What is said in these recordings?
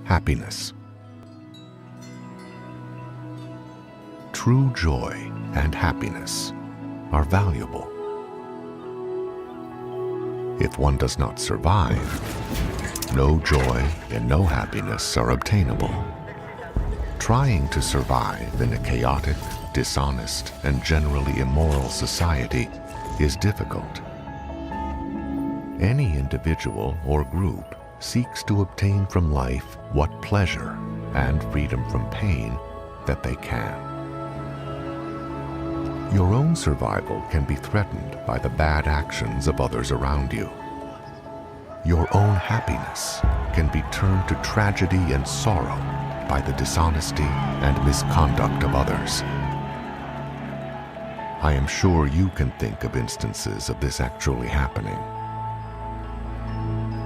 happiness. True joy and happiness are valuable. If one does not survive, no joy and no happiness are obtainable. Trying to survive in a chaotic, dishonest, and generally immoral society is difficult. Any individual or group seeks to obtain from life what pleasure and freedom from pain that they can. Your own survival can be threatened by the bad actions of others around you. Your own happiness can be turned to tragedy and sorrow by the dishonesty and misconduct of others. I am sure you can think of instances of this actually happening.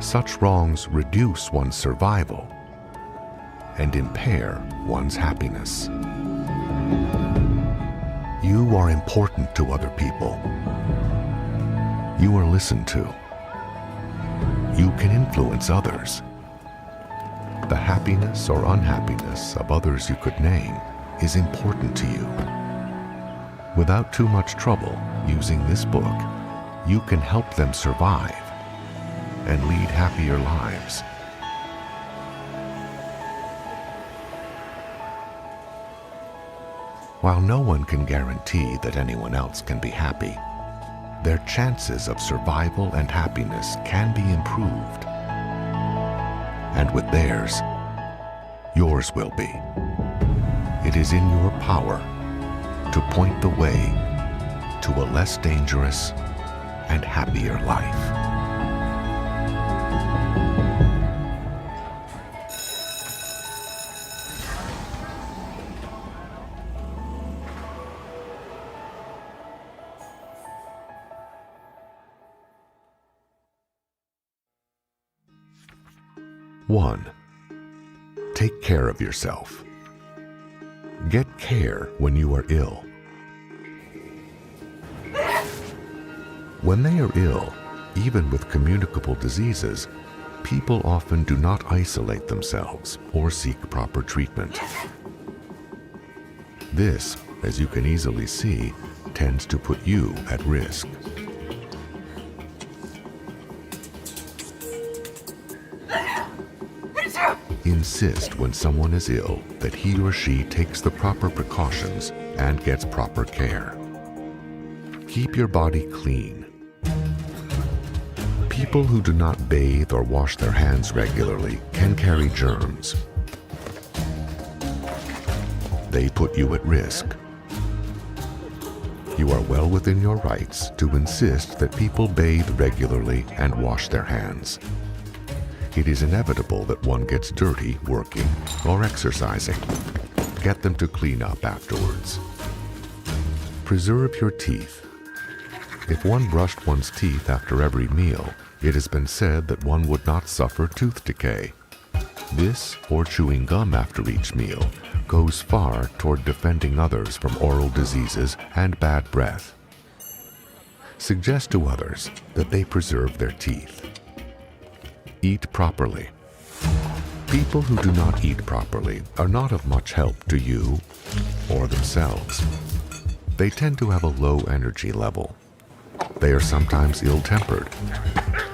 Such wrongs reduce one's survival and impair one's happiness. You are important to other people. You are listened to. You can influence others. The happiness or unhappiness of others you could name is important to you. Without too much trouble, using this book, you can help them survive and lead happier lives. While no one can guarantee that anyone else can be happy, their chances of survival and happiness can be improved. And with theirs, yours will be. It is in your power to point the way to a less dangerous and happier life. One, take care of yourself. Get care when you are ill. When they are ill, even with communicable diseases, people often do not isolate themselves or seek proper treatment. This, as you can easily see, tends to put you at risk. Insist when someone is ill that he or she takes the proper precautions and gets proper care. Keep your body clean. People who do not bathe or wash their hands regularly can carry germs. They put you at risk. You are well within your rights to insist that people bathe regularly and wash their hands. It is inevitable that one gets dirty working or exercising. Get them to clean up afterwards. Preserve your teeth. If one brushed one's teeth after every meal, it has been said that one would not suffer tooth decay. This, or chewing gum after each meal, goes far toward defending others from oral diseases and bad breath. Suggest to others that they preserve their teeth. Eat properly. People who do not eat properly are not of much help to you or themselves. They tend to have a low energy level. They are sometimes ill-tempered.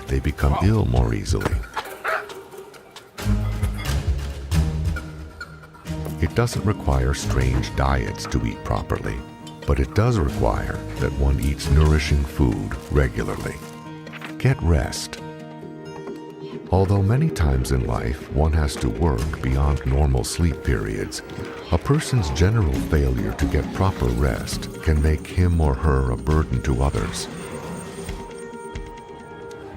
They become ill more easily. It doesn't require strange diets to eat properly, but it does require that one eats nourishing food regularly. Get rest. Although many times in life one has to work beyond normal sleep periods, a person's general failure to get proper rest can make him or her a burden to others.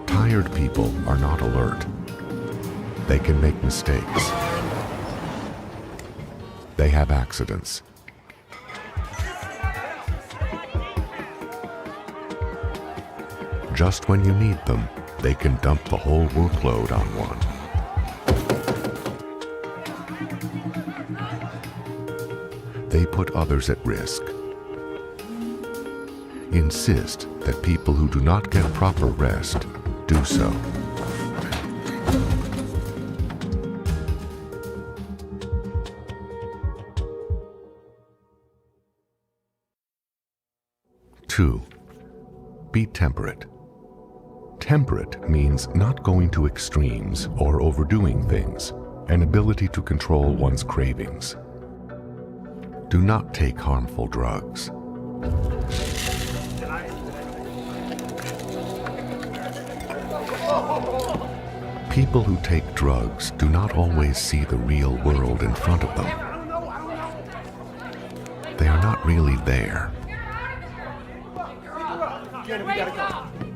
Tired people are not alert. They can make mistakes. They have accidents. Just when you need them, they can dump the whole workload on one. They put others at risk. Insist that people who do not get proper rest do so. 2. Be temperate. Temperate means not going to extremes or overdoing things, an ability to control one's cravings. Do not take harmful drugs. People who take drugs do not always see the real world in front of them. They are not really there.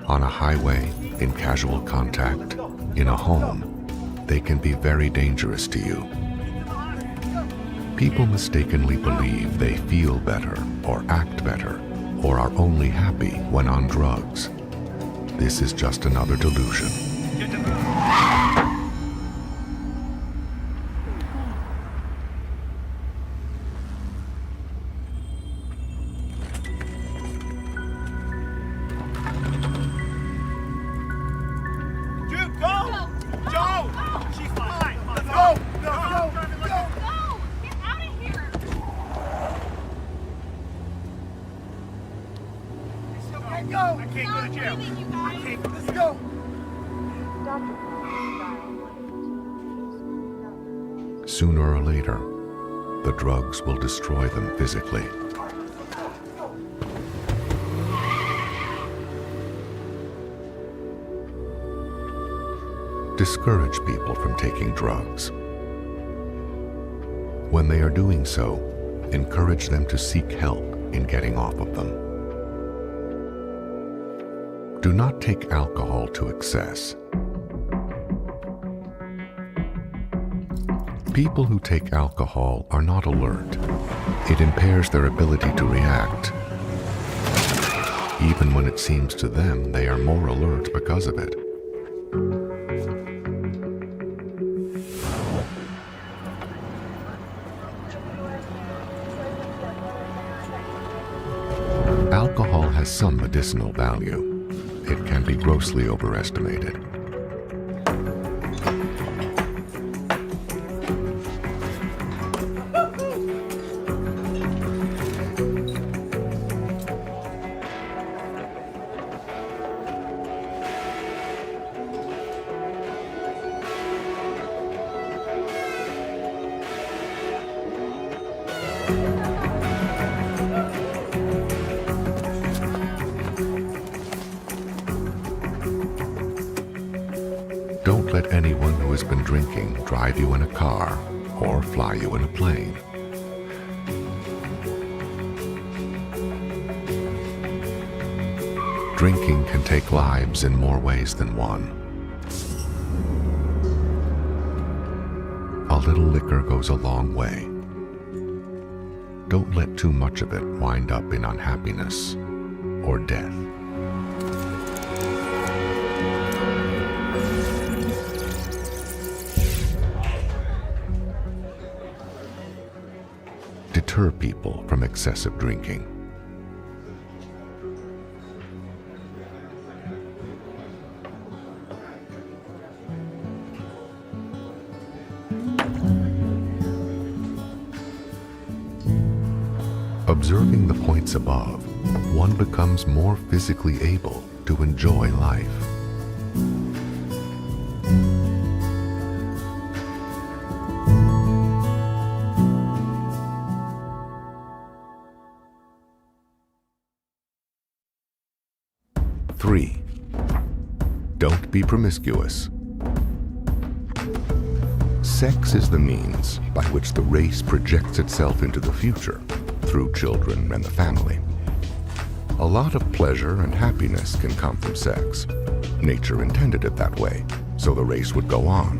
On a highway, in casual contact, in a home, they can be very dangerous to you. People mistakenly believe they feel better or act better or are only happy when on drugs. This is just another delusion. Sooner or later, the drugs will destroy them physically. Discourage people from taking drugs. When they are doing so, encourage them to seek help in getting off of them. Do not take alcohol to excess. People who take alcohol are not alert. It impairs their ability to react. Even when it seems to them they are more alert because of it. Alcohol has some medicinal value. It can be grossly overestimated. Don't let anyone who has been drinking drive you in a car or fly you in a plane. Drinking can take lives in more ways than one. A little liquor goes a long way. Don't let too much of it wind up in unhappiness or death. Deter people from excessive drinking. Observing the points above, one becomes more physically able to enjoy life. Three, don't be promiscuous. Sex is the means by which the race projects itself into the future through children and the family. A lot of pleasure and happiness can come from sex. Nature intended it that way, so the race would go on.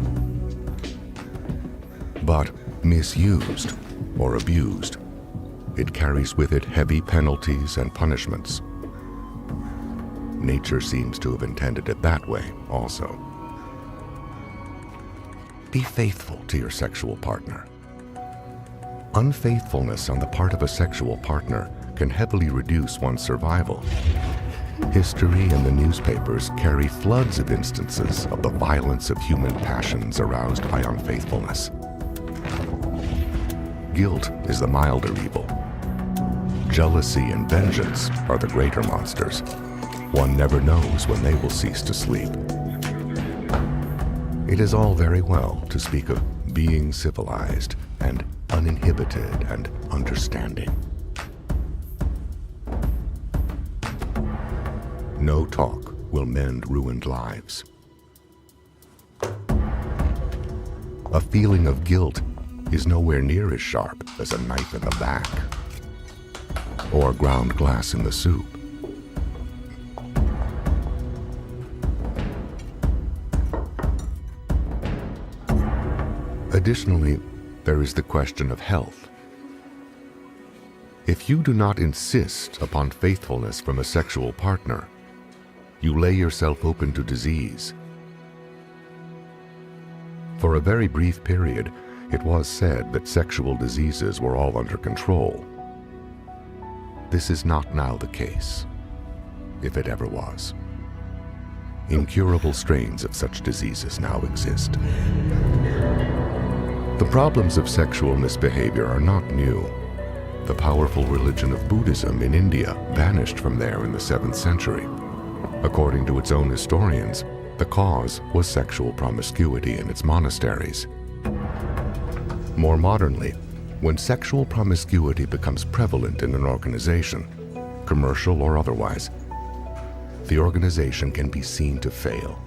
But misused or abused, it carries with it heavy penalties and punishments. Nature seems to have intended it that way also. Be faithful to your sexual partner. Unfaithfulness on the part of a sexual partner can heavily reduce one's survival. History and the newspapers carry floods of instances of the violence of human passions aroused by unfaithfulness. Guilt is the milder evil. Jealousy and vengeance are the greater monsters. One never knows when they will cease to sleep. It is all very well to speak of being civilized and uninhibited and understanding. No talk will mend ruined lives. A feeling of guilt is nowhere near as sharp as a knife in the back or ground glass in the soup. Additionally, there is the question of health. If you do not insist upon faithfulness from a sexual partner, you lay yourself open to disease. For a very brief period, it was said that sexual diseases were all under control. This is not now the case, if it ever was. Incurable strains of such diseases now exist. The problems of sexual misbehavior are not new. The powerful religion of Buddhism in India vanished from there in the 7th century. According to its own historians, the cause was sexual promiscuity in its monasteries. More modernly, when sexual promiscuity becomes prevalent in an organization, commercial or otherwise, the organization can be seen to fail.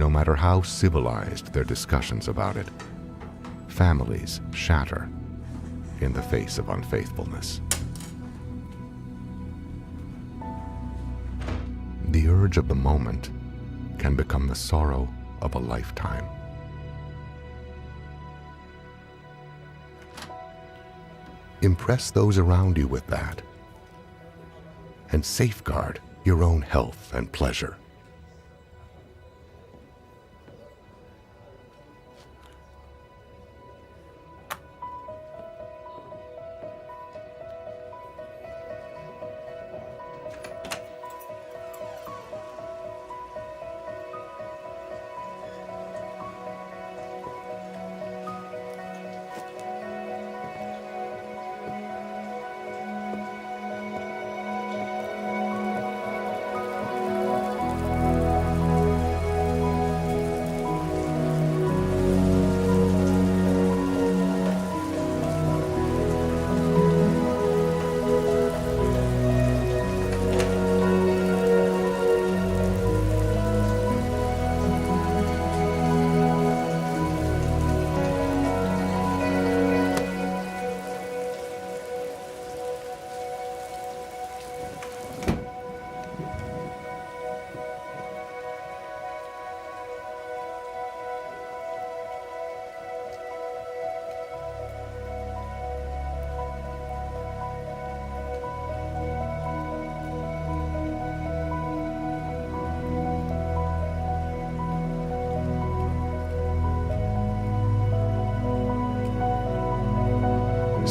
No matter how civilized their discussions about it, families shatter in the face of unfaithfulness. The urge of the moment can become the sorrow of a lifetime. Impress those around you with that, and safeguard your own health and pleasure.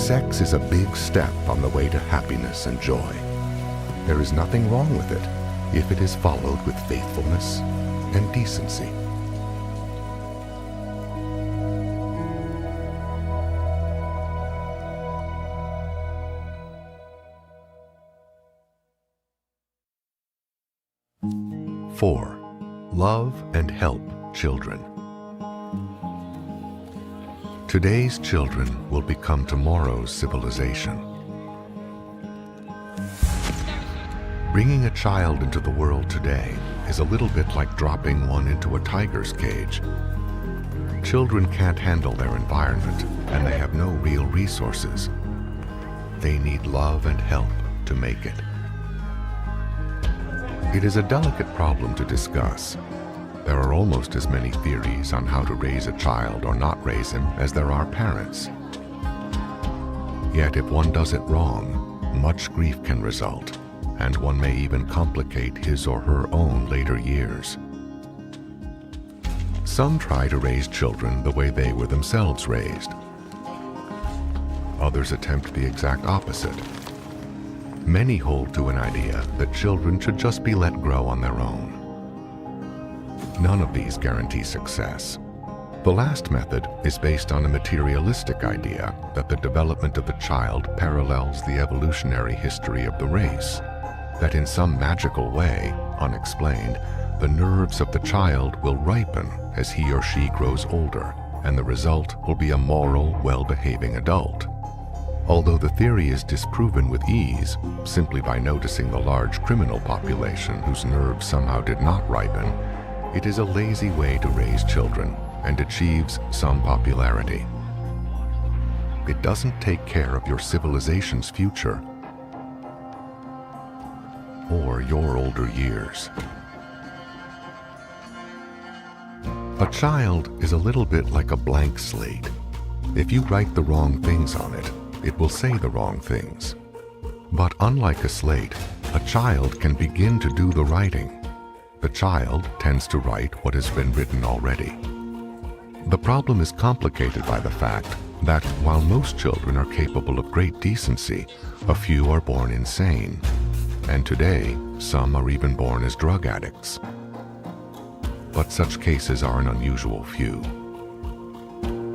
Sex is a big step on the way to happiness and joy. There is nothing wrong with it if it is followed with faithfulness and decency. Four, love and help children. Today's children will become tomorrow's civilization. Bringing a child into the world today is a little bit like dropping one into a tiger's cage. Children can't handle their environment, and they have no real resources. They need love and help to make it. It is a delicate problem to discuss. There are almost as many theories on how to raise a child or not raise him as there are parents. Yet if one does it wrong, much grief can result, and one may even complicate his or her own later years. Some try to raise children the way they were themselves raised. Others attempt the exact opposite. Many hold to an idea that children should just be let grow on their own. None of these guarantee success. The last method is based on a materialistic idea that the development of the child parallels the evolutionary history of the race, that in some magical way, unexplained, the nerves of the child will ripen as he or she grows older, and the result will be a moral, well-behaving adult. Although the theory is disproven with ease, simply by noticing the large criminal population whose nerves somehow did not ripen, it is a lazy way to raise children and achieves some popularity. It doesn't take care of your civilization's future or your older years. A child is a little bit like a blank slate. If you write the wrong things on it, it will say the wrong things. But unlike a slate, a child can begin to do the writing. The child tends to write what has been written already. The problem is complicated by the fact that while most children are capable of great decency, a few are born insane. And today, some are even born as drug addicts. But such cases are an unusual few.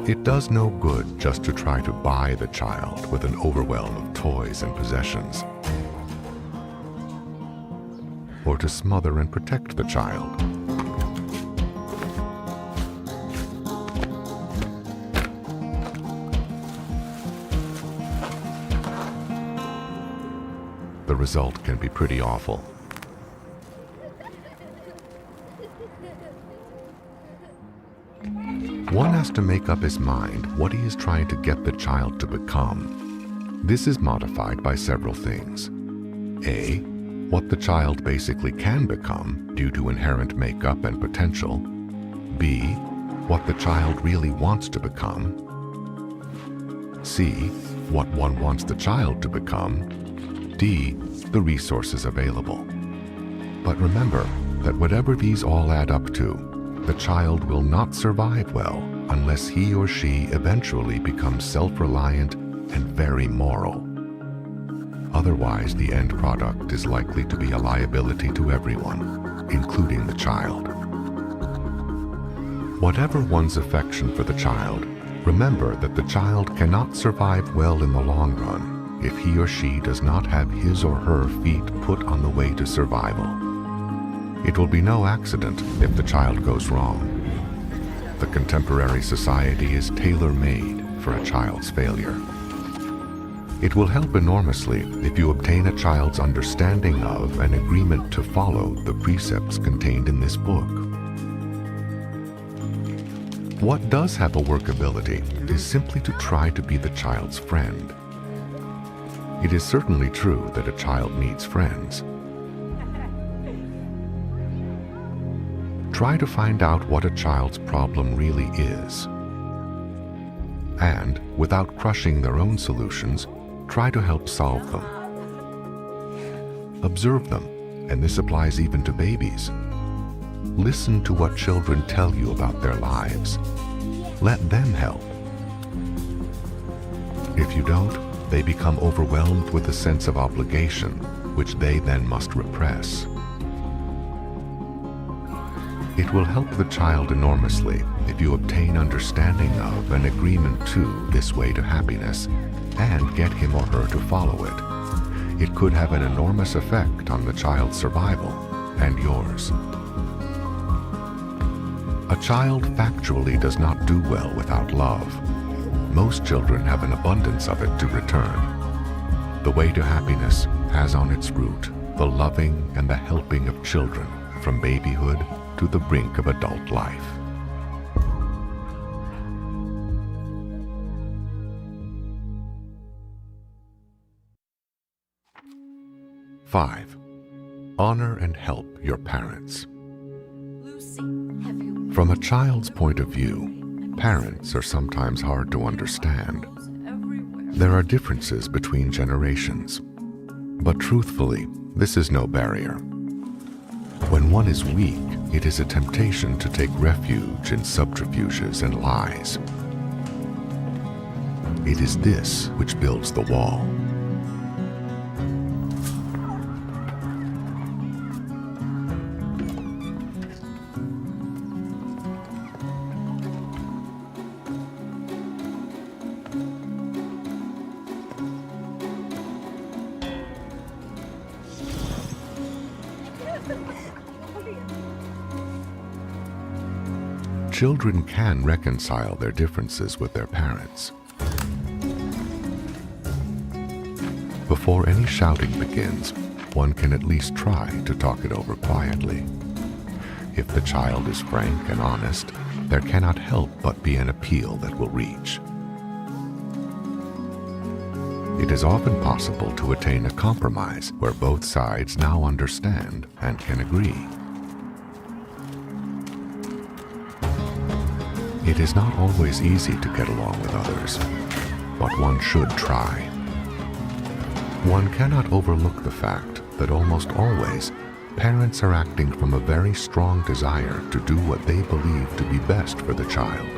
It does no good just to try to buy the child with an overwhelm of toys and possessions, or to smother and protect the child. The result can be pretty awful. One has to make up his mind what he is trying to get the child to become. This is modified by several things. A, what the child basically can become due to inherent makeup and potential. B, what the child really wants to become. C, what one wants the child to become. D, the resources available. But remember that whatever these all add up to, the child will not survive well unless he or she eventually becomes self-reliant and very moral. Otherwise, the end product is likely to be a liability to everyone, including the child. Whatever one's affection for the child, remember that the child cannot survive well in the long run if he or she does not have his or her feet put on the way to survival. It will be no accident if the child goes wrong. The contemporary society is tailor-made for a child's failure. It will help enormously if you obtain a child's understanding of and agreement to follow the precepts contained in this book. What does have a workability is simply to try to be the child's friend. It is certainly true that a child needs friends. Try to find out what a child's problem really is. And, without crushing their own solutions, try to help solve them. Observe them, and this applies even to babies. Listen to what children tell you about their lives. Let them help. If you don't, they become overwhelmed with a sense of obligation, which they then must repress. It will help the child enormously if you obtain understanding of and agreement to this way to happiness and get him or her to follow it. It could have an enormous effect on the child's survival and yours. A child factually does not do well without love. Most children have an abundance of it to return. The way to happiness has on its root the loving and the helping of children from babyhood to the brink of adult life. Five, honor and help your parents. From a child's point of view, parents are sometimes hard to understand. There are differences between generations. But truthfully, this is no barrier. When one is weak, it is a temptation to take refuge in subterfuges and lies. It is this which builds the wall. Children can reconcile their differences with their parents. Before any shouting begins, one can at least try to talk it over quietly. If the child is frank and honest, there cannot help but be an appeal that will reach. It is often possible to attain a compromise where both sides now understand and can agree. It is not always easy to get along with others, but one should try. One cannot overlook the fact that almost always parents are acting from a very strong desire to do what they believe to be best for the child.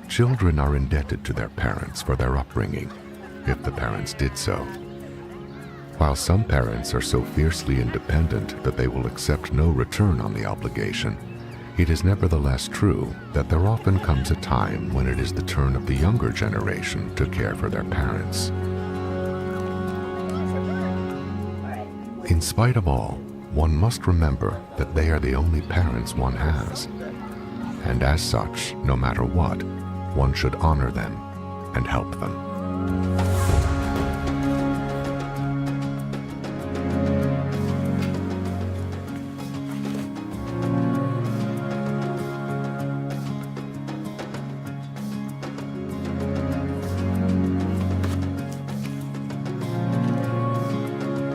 Children are indebted to their parents for their upbringing, if the parents did so. While some parents are so fiercely independent that they will accept no return on the obligation, it is nevertheless true that there often comes a time when it is the turn of the younger generation to care for their parents. In spite of all, one must remember that they are the only parents one has, and as such, no matter what, one should honor them and help them.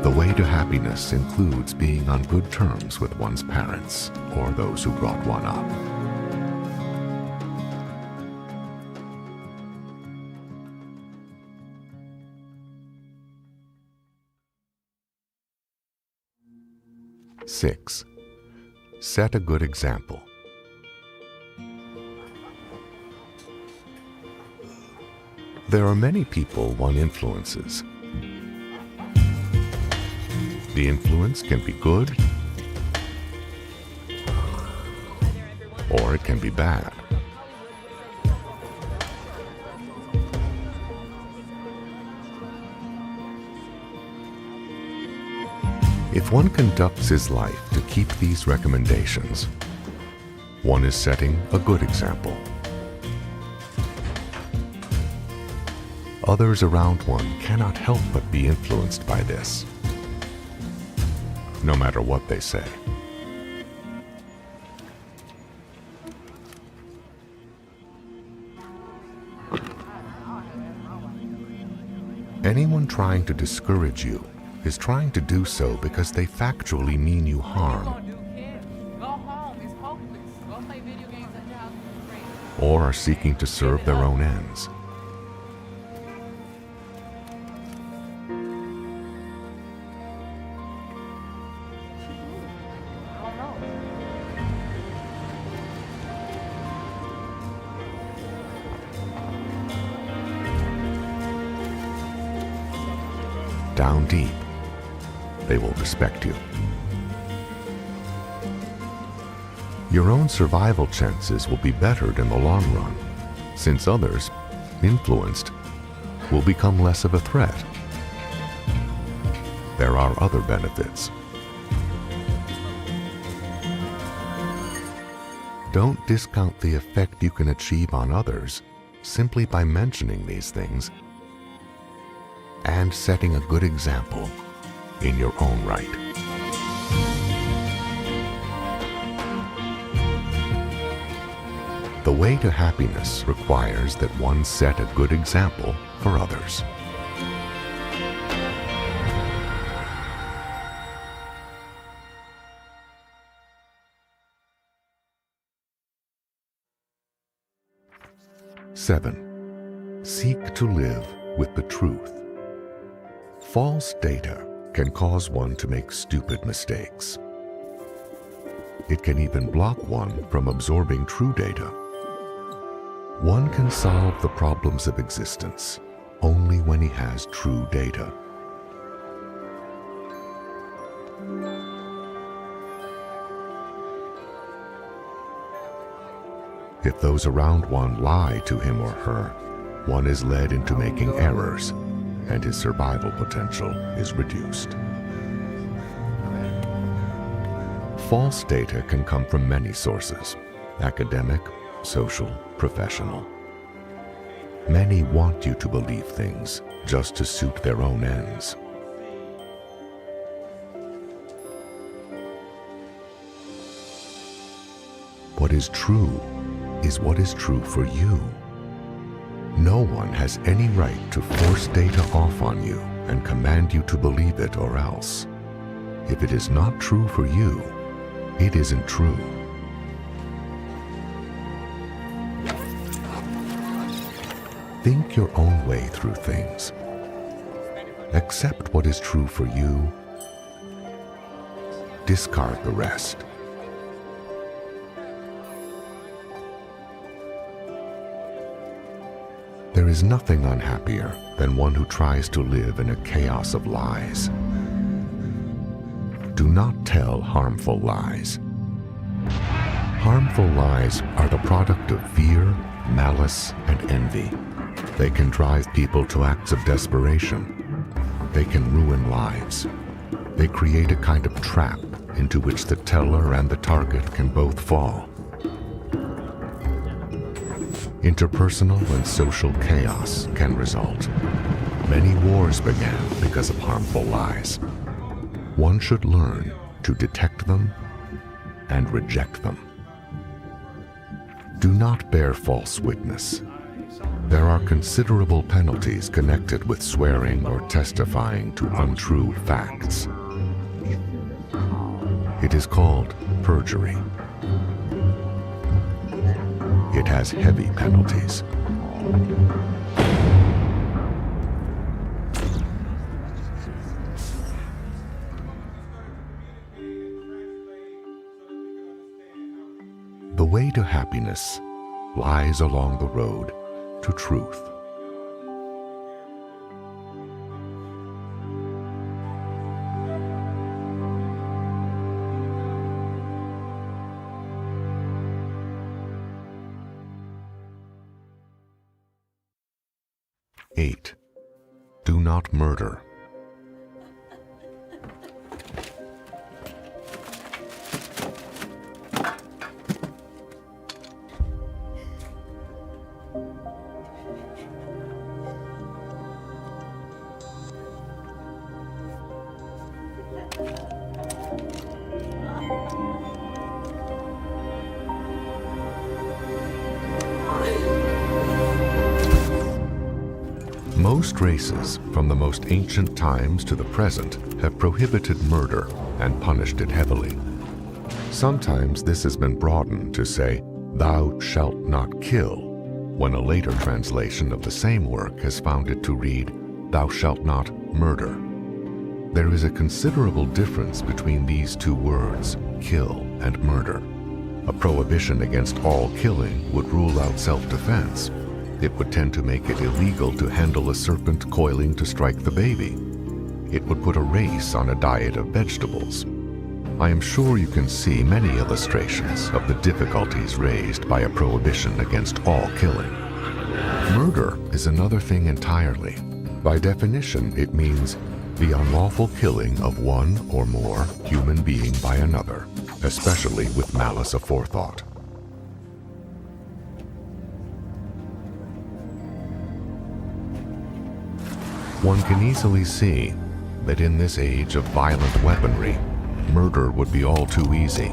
The way to happiness includes being on good terms with one's parents or those who brought one up. 6. Set a good example. There are many people one influences. The influence can be good, or it can be bad. If one conducts his life to keep these recommendations, one is setting a good example. Others around one cannot help but be influenced by this, no matter what they say. Anyone trying to discourage you is trying to do so because they factually mean you harm, or are seeking to serve their own ends. Down deep, they will respect you. Your own survival chances will be bettered in the long run, since others, influenced, will become less of a threat. There are other benefits. Don't discount the effect you can achieve on others simply by mentioning these things and setting a good example in your own right. The way to happiness requires that one set a good example for others. 7. Seek to live with the truth. False data can cause one to make stupid mistakes. It can even block one from absorbing true data. One can solve the problems of existence only when he has true data. If those around one lie to him or her, one is led into making errors, and his survival potential is reduced. False data can come from many sources: academic, social, professional. Many want you to believe things just to suit their own ends. What is true is what is true for you. No one has any right to force data off on you and command you to believe it or else. If it is not true for you, it isn't true. Think your own way through things. Accept what is true for you. Discard the rest. There is nothing unhappier than one who tries to live in a chaos of lies. Do not tell harmful lies. Harmful lies are the product of fear, malice, and envy. They can drive people to acts of desperation. They can ruin lives. They create a kind of trap into which the teller and the target can both fall. Interpersonal and social chaos can result. Many wars began because of harmful lies. One should learn to detect them and reject them. Do not bear false witness. There are considerable penalties connected with swearing or testifying to untrue facts. It is called perjury. It has heavy penalties. The way to happiness lies along the road to truth. Eight, do not murder. Most races, from the most ancient times to the present, have prohibited murder and punished it heavily. Sometimes this has been broadened to say, "Thou shalt not kill," when a later translation of the same work has found it to read, "Thou shalt not murder." There is a considerable difference between these two words, kill and murder. A prohibition against all killing would rule out self-defense. It would tend to make it illegal to handle a serpent coiling to strike the baby. It would put a race on a diet of vegetables. I am sure you can see many illustrations of the difficulties raised by a prohibition against all killing. Murder is another thing entirely. By definition, it means the unlawful killing of one or more human being by another, especially with malice aforethought. One can easily see that in this age of violent weaponry, murder would be all too easy.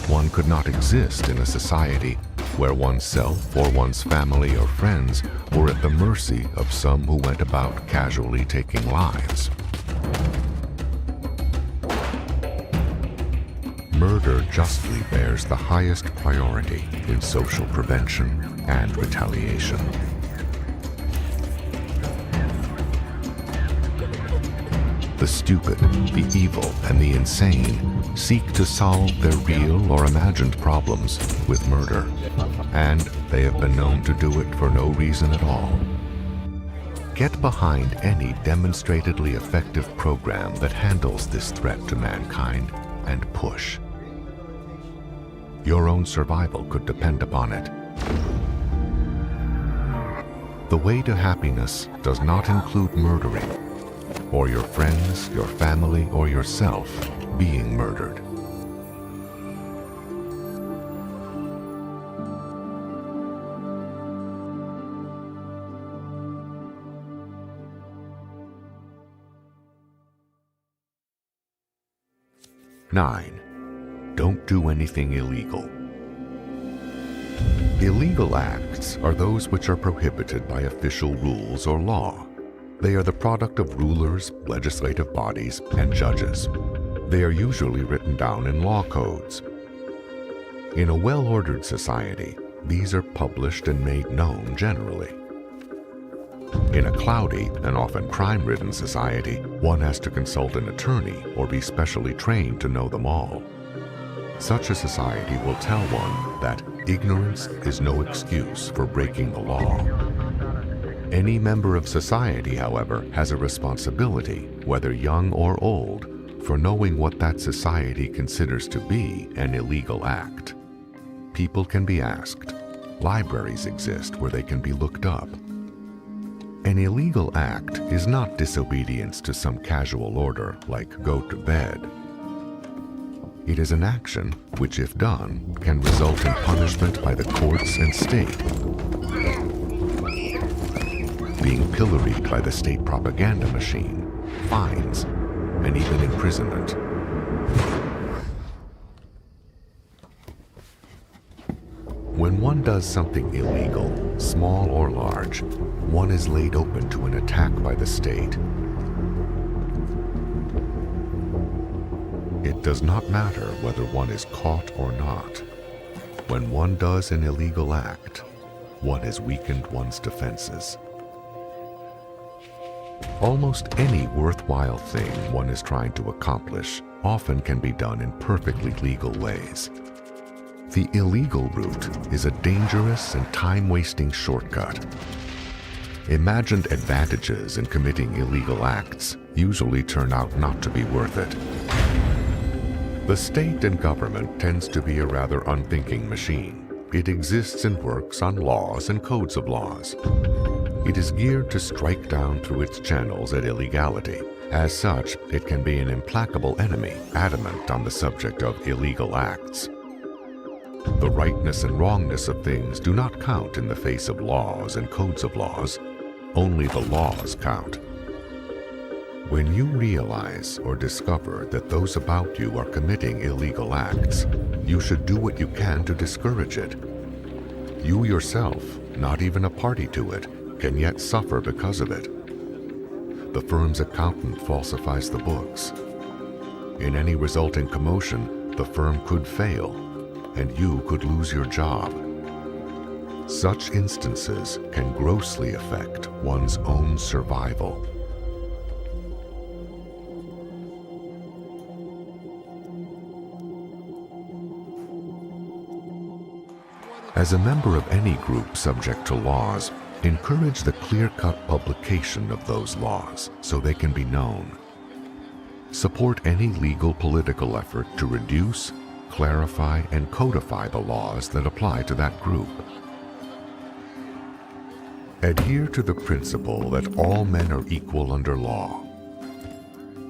One could not exist in a society where oneself or one's family or friends were at the mercy of some who went about casually taking lives. Murder justly bears the highest priority in social prevention and retaliation. The stupid, the evil, and the insane seek to solve their real or imagined problems with murder, and they have been known to do it for no reason at all. Get behind any demonstratedly effective program that handles this threat to mankind and push. Your own survival could depend upon it. The way to happiness does not include murdering, or your friends, your family, or yourself being murdered. Nine, don't do anything illegal. Illegal acts are those which are prohibited by official rules or law. They are the product of rulers, legislative bodies, and judges. They are usually written down in law codes. In a well-ordered society, these are published and made known generally. In a cloudy and often crime-ridden society, one has to consult an attorney or be specially trained to know them all. Such a society will tell one that ignorance is no excuse for breaking the law. Any member of society, however, has a responsibility, whether young or old, for knowing what that society considers to be an illegal act. People can be asked. Libraries exist where they can be looked up. An illegal act is not disobedience to some casual order like go to bed. It is an action which, if done, can result in punishment by the courts and state. Being pilloried by the state propaganda machine, fines, and even imprisonment. When one does something illegal, small or large, one is laid open to an attack by the state. It does not matter whether one is caught or not. When one does an illegal act, one has weakened one's defenses. Almost any worthwhile thing one is trying to accomplish often can be done in perfectly legal ways. The illegal route is a dangerous and time-wasting shortcut. Imagined advantages in committing illegal acts usually turn out not to be worth it. The state and government tends to be a rather unthinking machine. It exists and works on laws and codes of laws. It is geared to strike down through its channels at illegality. As such, it can be an implacable enemy, adamant on the subject of illegal acts. The rightness and wrongness of things do not count in the face of laws and codes of laws. Only the laws count. When you realize or discover that those about you are committing illegal acts, you should do what you can to discourage it. You yourself, not even a party to it, can yet suffer because of it. The firm's accountant falsifies the books. In any resulting commotion, the firm could fail, and you could lose your job. Such instances can grossly affect one's own survival. As a member of any group subject to laws, encourage the clear-cut publication of those laws so they can be known. Support any legal political effort to reduce, clarify, and codify the laws that apply to that group. Adhere to the principle that all men are equal under law,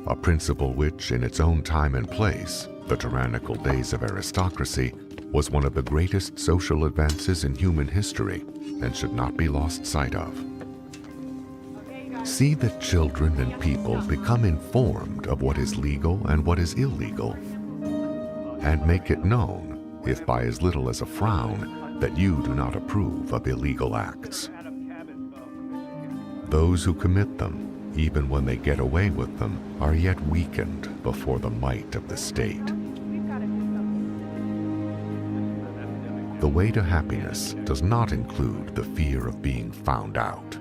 a principle which, in its own time and place, the tyrannical days of aristocracy, was one of the greatest social advances in human history and should not be lost sight of. See that children and people become informed of what is legal and what is illegal, and make it known, if by as little as a frown, that you do not approve of illegal acts. Those who commit them, even when they get away with them, are yet weakened before the might of the state. the way to happiness does not include the fear of being found out.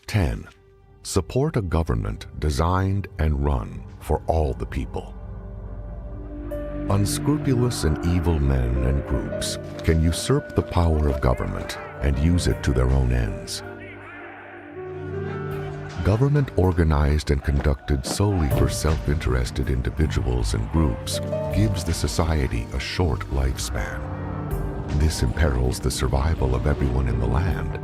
Ten, support a government designed and run for all the people. Unscrupulous and evil men and groups can usurp the power of government and use it to their own ends. Government organized and conducted solely for self-interested individuals and groups gives the society a short lifespan. This imperils the survival of everyone in the land.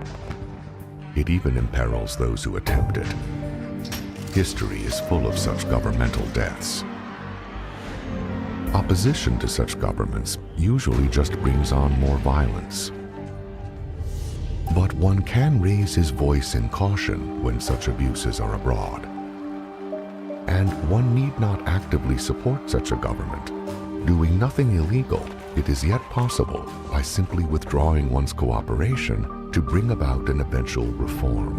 It even imperils those who attempt it. History is full of such governmental deaths. Opposition to such governments usually just brings on more violence. But one can raise his voice in caution when such abuses are abroad. And one need not actively support such a government. Doing nothing illegal, it is yet possible, by simply withdrawing one's cooperation, to bring about an eventual reform.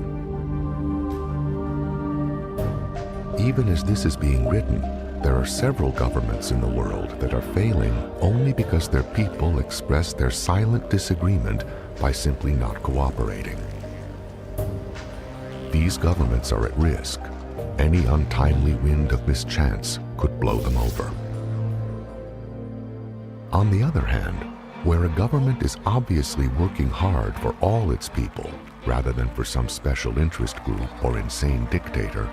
Even as this is being written, there are several governments in the world that are failing only because their people express their silent disagreement by simply not cooperating. These governments are at risk. Any untimely wind of mischance could blow them over. On the other hand, where a government is obviously working hard for all its people, rather than for some special interest group or insane dictator,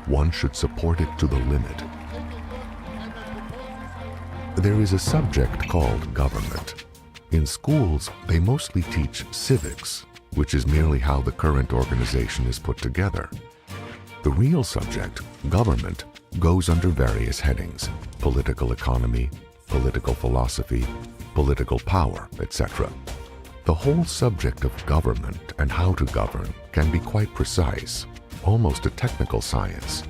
one should support it to the limit. There is a subject called government. In schools, they mostly teach civics, which is merely how the current organization is put together. The real subject, government, goes under various headings: political economy, political philosophy, political power, etc. The whole subject of government and how to govern can be quite precise, almost a technical science.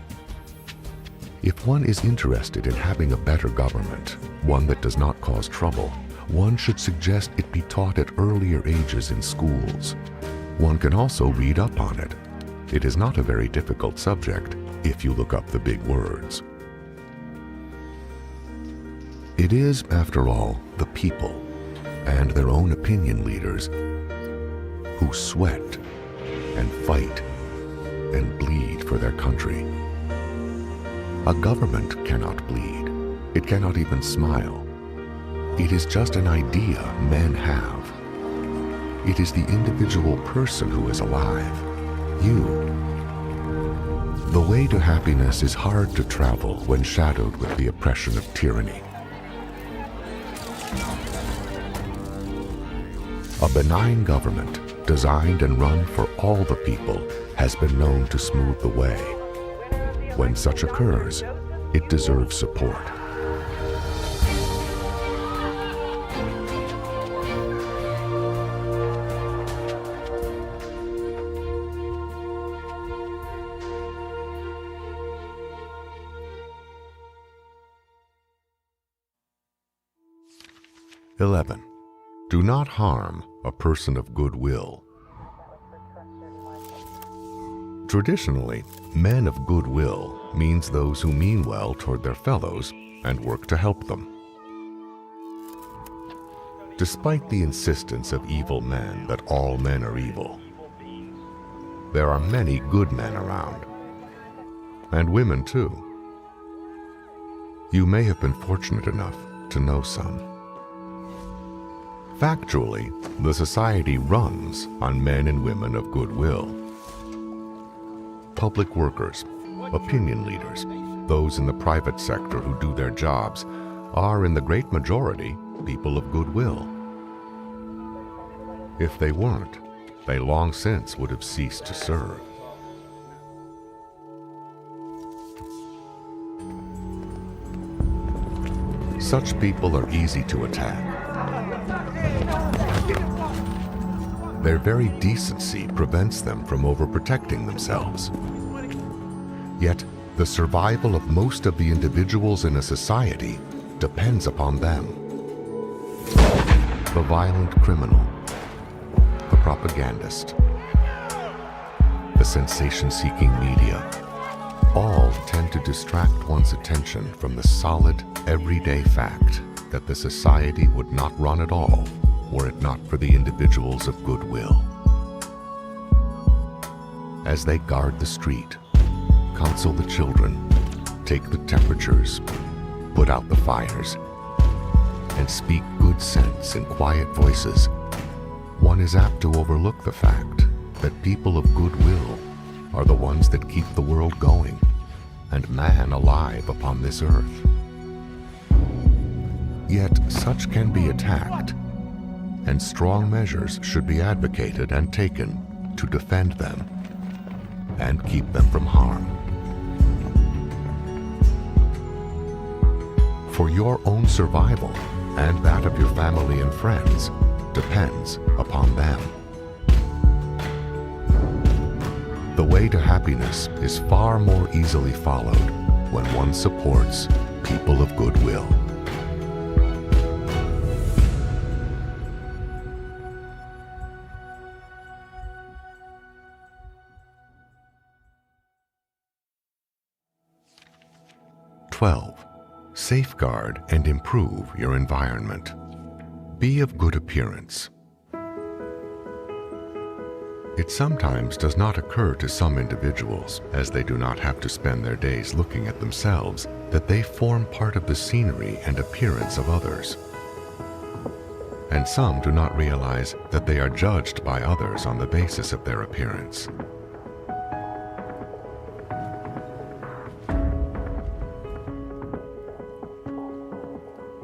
If one is interested in having a better government, one that does not cause trouble, one should suggest it be taught at earlier ages in schools. One can also read up on it. It is not a very difficult subject if you look up the big words. It is, after all, the people and their own opinion leaders who sweat and fight and bleed for their country. A government cannot bleed. It cannot even smile. It is just an idea men have. It is the individual person who is alive. You. The way to happiness is hard to travel when shadowed with the oppression of tyranny. A benign government, designed and run for all the people, has been known to smooth the way. When such occurs, it deserves support. "11. Do not harm a person of good will." Traditionally, men of good will means those who mean well toward their fellows and work to help them. Despite the insistence of evil men that all men are evil, there are many good men around, and women too. You may have been fortunate enough to know some. Factually, the society runs on men and women of good will. Public workers, opinion leaders, those in the private sector who do their jobs, are in the great majority people of good will. If they weren't, they long since would have ceased to serve. Such people are easy to attack. Their very decency prevents them from overprotecting themselves. Yet, the survival of most of the individuals in a society depends upon them. The violent criminal, propagandist, the sensation-seeking media, all tend to distract one's attention from the solid, everyday fact that the society would not run at all were it not for the individuals of goodwill. As they guard the street, counsel the children, take the temperatures, put out the fires, and speak good sense in quiet voices, one is apt to overlook the fact that people of goodwill are the ones that keep the world going and man alive upon this earth. Yet such can be attacked, and strong measures should be advocated and taken to defend them and keep them from harm. For your own survival and that of your family and friends depends upon them. The way to happiness is far more easily followed when one supports people of goodwill. Safeguard and improve your environment. Be of good appearance. It sometimes does not occur to some individuals, as they do not have to spend their days looking at themselves, that they form part of the scenery and appearance of others. And some do not realize that they are judged by others on the basis of their appearance.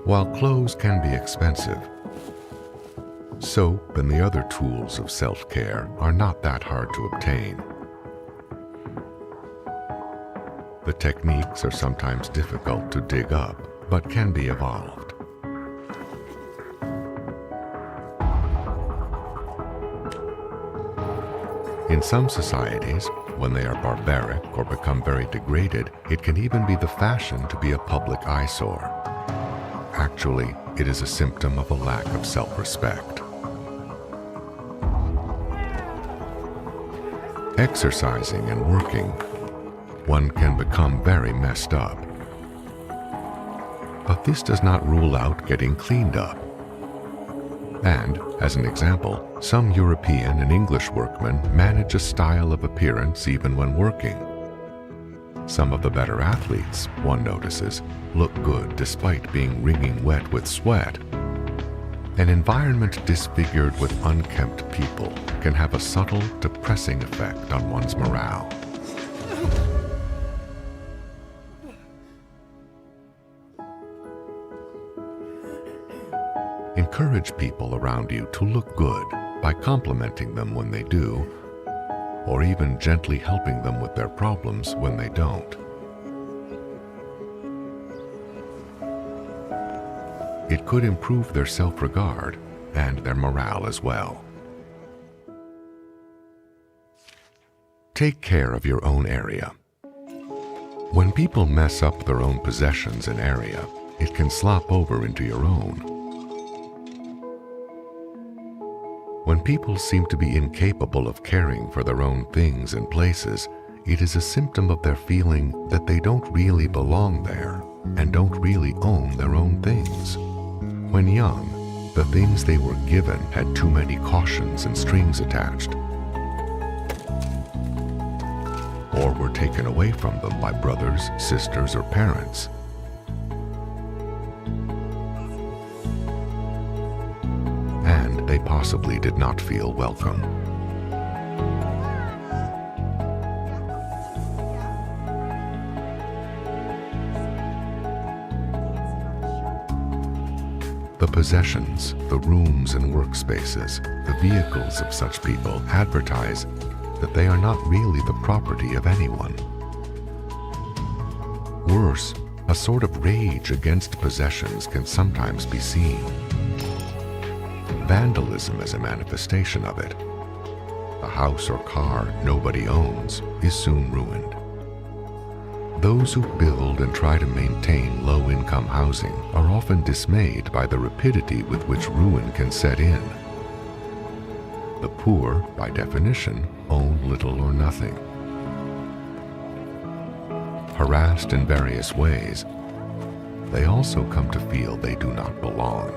While clothes can be expensive, soap and the other tools of self-care are not that hard to obtain. The techniques are sometimes difficult to dig up, but can be evolved. In some societies, when they are barbaric or become very degraded, it can even be the fashion to be a public eyesore. Actually, it is a symptom of a lack of self-respect. Exercising and working, one can become very messed up. But this does not rule out getting cleaned up. And, as an example, some European and English workmen manage a style of appearance even when working. Some of the better athletes, one notices, look good despite being wringing wet with sweat. An environment disfigured with unkempt people can have a subtle, depressing effect on one's morale. Encourage people around you to look good by complimenting them when they do, or even gently helping them with their problems when they don't. It could improve their self-regard and their morale as well. Take care of your own area. When people mess up their own possessions and area, it can slop over into your own. When people seem to be incapable of caring for their own things and places, it is a symptom of their feeling that they don't really belong there and don't really own their own things. When young, the things they were given had too many cautions and strings attached, or were taken away from them by brothers, sisters, or parents. And they possibly did not feel welcome. The possessions, the rooms and workspaces, the vehicles of such people advertise that they are not really the property of anyone. Worse, a sort of rage against possessions can sometimes be seen. Vandalism is a manifestation of it. The house or car nobody owns is soon ruined. Those who build and try to maintain low-income housing are often dismayed by the rapidity with which ruin can set in. The poor, by definition, own little or nothing. Harassed in various ways, they also come to feel they do not belong.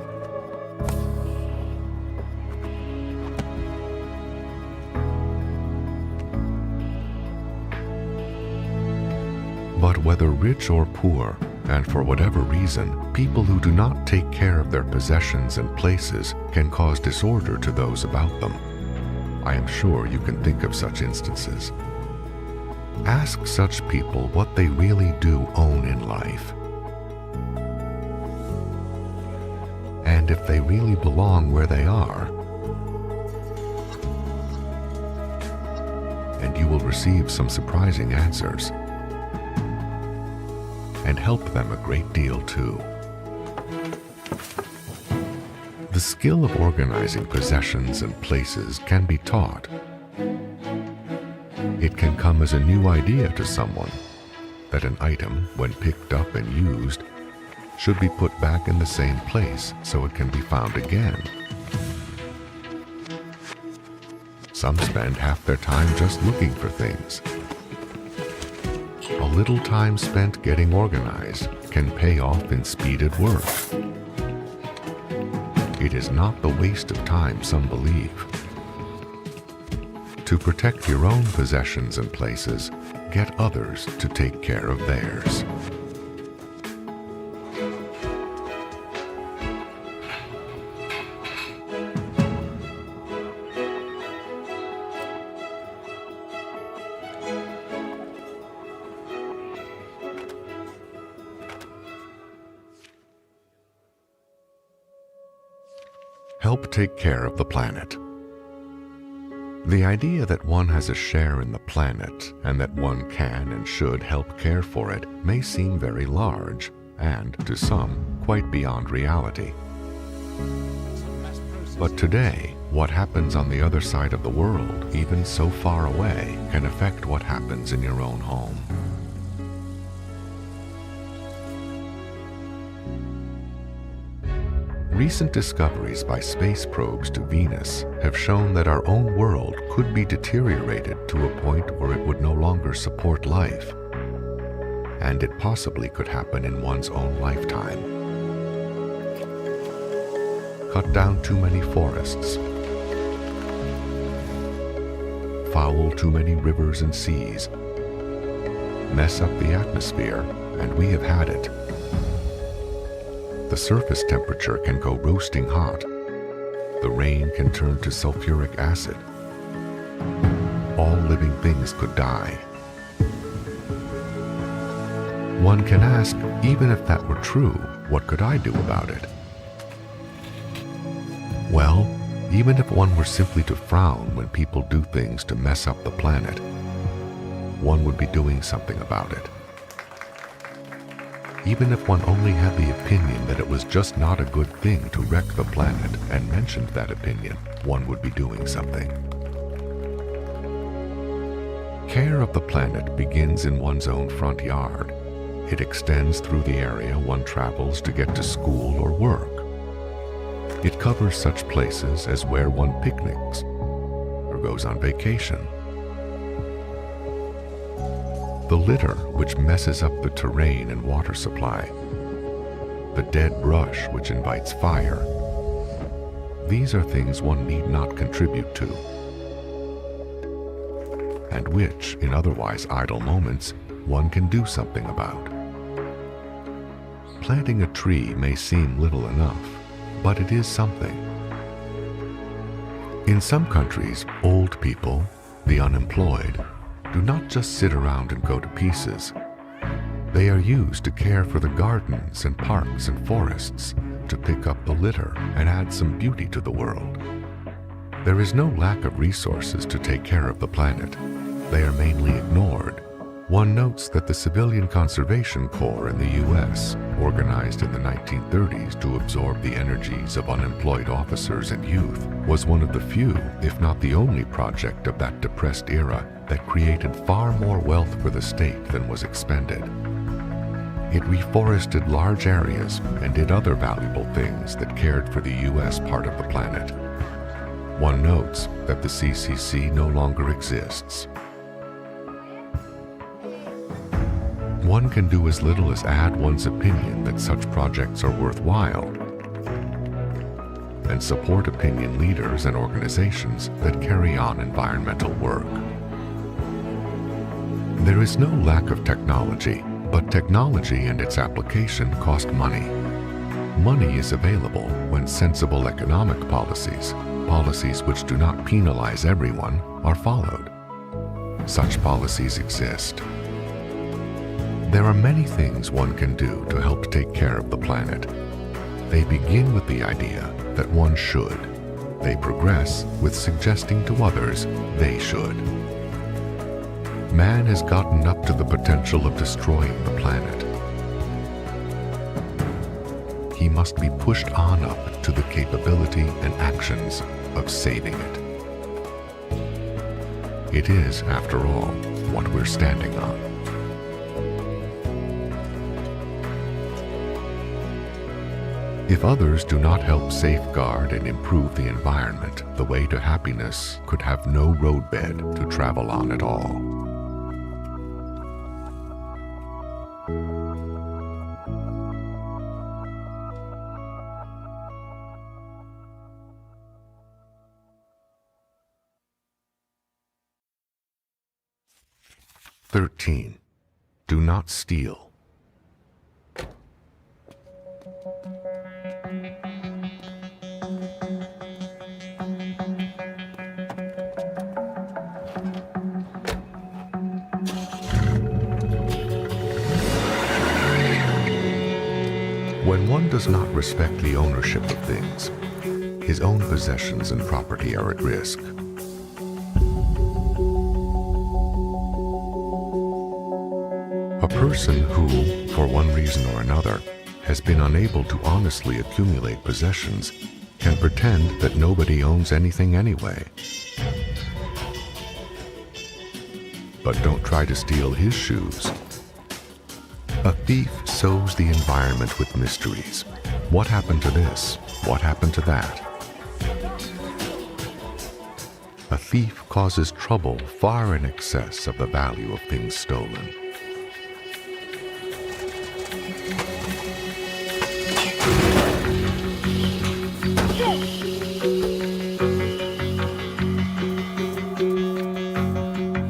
But whether rich or poor, and for whatever reason, people who do not take care of their possessions and places can cause disorder to those about them. I am sure you can think of such instances. Ask such people what they really do own in life, and if they really belong where they are, and you will receive some surprising answers, and help them a great deal too. The skill of organizing possessions and places can be taught. It can come as a new idea to someone that an item, when picked up and used, should be put back in the same place so it can be found again. Some spend half their time just looking for things. A little time spent getting organized can pay off in speeded work. It is not the waste of time some believe. To protect your own possessions and places, get others to take care of theirs. Help take care of the planet. The idea that one has a share in the planet and that one can and should help care for it may seem very large and, to some, quite beyond reality. But today, what happens on the other side of the world, even so far away, can affect what happens in your own home. Recent discoveries by space probes to Venus have shown that our own world could be deteriorated to a point where it would no longer support life. And it possibly could happen in one's own lifetime. Cut down too many forests. Foul too many rivers and seas. Mess up the atmosphere, and we have had it. The surface temperature can go roasting hot. The rain can turn to sulfuric acid. All living things could die. One can ask, even if that were true, what could I do about it? Well, even if one were simply to frown when people do things to mess up the planet, one would be doing something about it. Even if one only had the opinion that it was just not a good thing to wreck the planet and mentioned that opinion, one would be doing something. Care of the planet begins in one's own front yard. It extends through the area one travels to get to school or work. It covers such places as where one picnics or goes on vacation. The litter which messes up the terrain and water supply. The dead brush which invites fire. These are things one need not contribute to, and which, in otherwise idle moments, one can do something about. Planting a tree may seem little enough, but it is something. In some countries, old people, the unemployed, do not just sit around and go to pieces. They are used to care for the gardens and parks and forests, to pick up the litter and add some beauty to the world. There is no lack of resources to take care of the planet. They are mainly ignored. One notes that the Civilian Conservation Corps in the U.S., organized in the 1930s to absorb the energies of unemployed officers and youth, was one of the few, if not the only project of that depressed era that created far more wealth for the state than was expended. It reforested large areas and did other valuable things that cared for the U.S. part of the planet. one notes that the CCC no longer exists. One can do as little as add one's opinion that such projects are worthwhile and support opinion leaders and organizations that carry on environmental work. There is no lack of technology, but technology and its application cost money. Money is available when sensible economic policies which do not penalize everyone, are followed. Such policies exist. There are many things one can do to help take care of the planet. They begin with the idea that one should. They progress with suggesting to others they should. Man has gotten up to the potential of destroying the planet. He must be pushed on up to the capability and actions of saving it. It is, after all, what we're standing on. If others do not help safeguard and improve the environment, the way to happiness could have no roadbed to travel on at all. "13. Do not steal. When one does not respect the ownership of things, his own possessions and property are at risk. A person who, for one reason or another, has been unable to honestly accumulate possessions can pretend that nobody owns anything anyway. But don't try to steal his shoes. A thief sows the environment with mysteries. What happened to this? What happened to that? A thief causes trouble far in excess of the value of things stolen.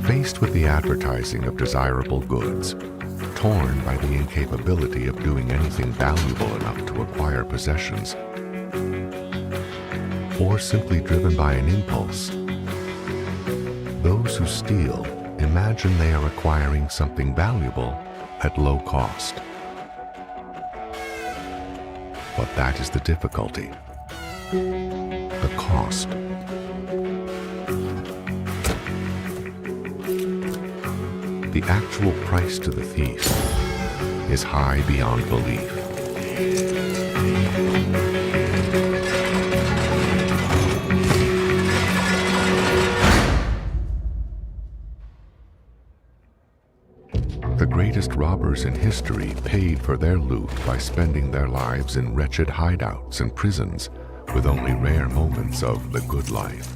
Faced with the advertising of desirable goods, torn by the incapability of doing anything valuable enough to acquire possessions, or simply driven by an impulse, those who steal imagine they are acquiring something valuable at low cost. But that is the difficulty. The cost. The actual price to the thief is high beyond belief. The greatest robbers in history paid for their loot by spending their lives in wretched hideouts and prisons with only rare moments of the good life.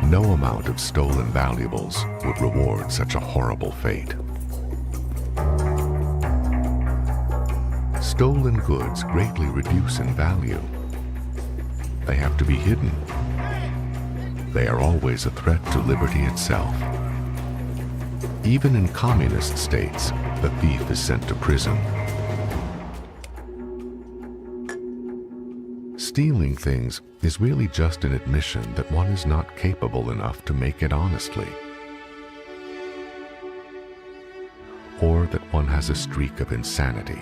No amount of stolen valuables would reward such a horrible fate. Stolen goods greatly reduce in value. They have to be hidden. They are always a threat to liberty itself. Even in communist states, the thief is sent to prison. Stealing things is really just an admission that one is not capable enough to make it honestly, or that one has a streak of insanity.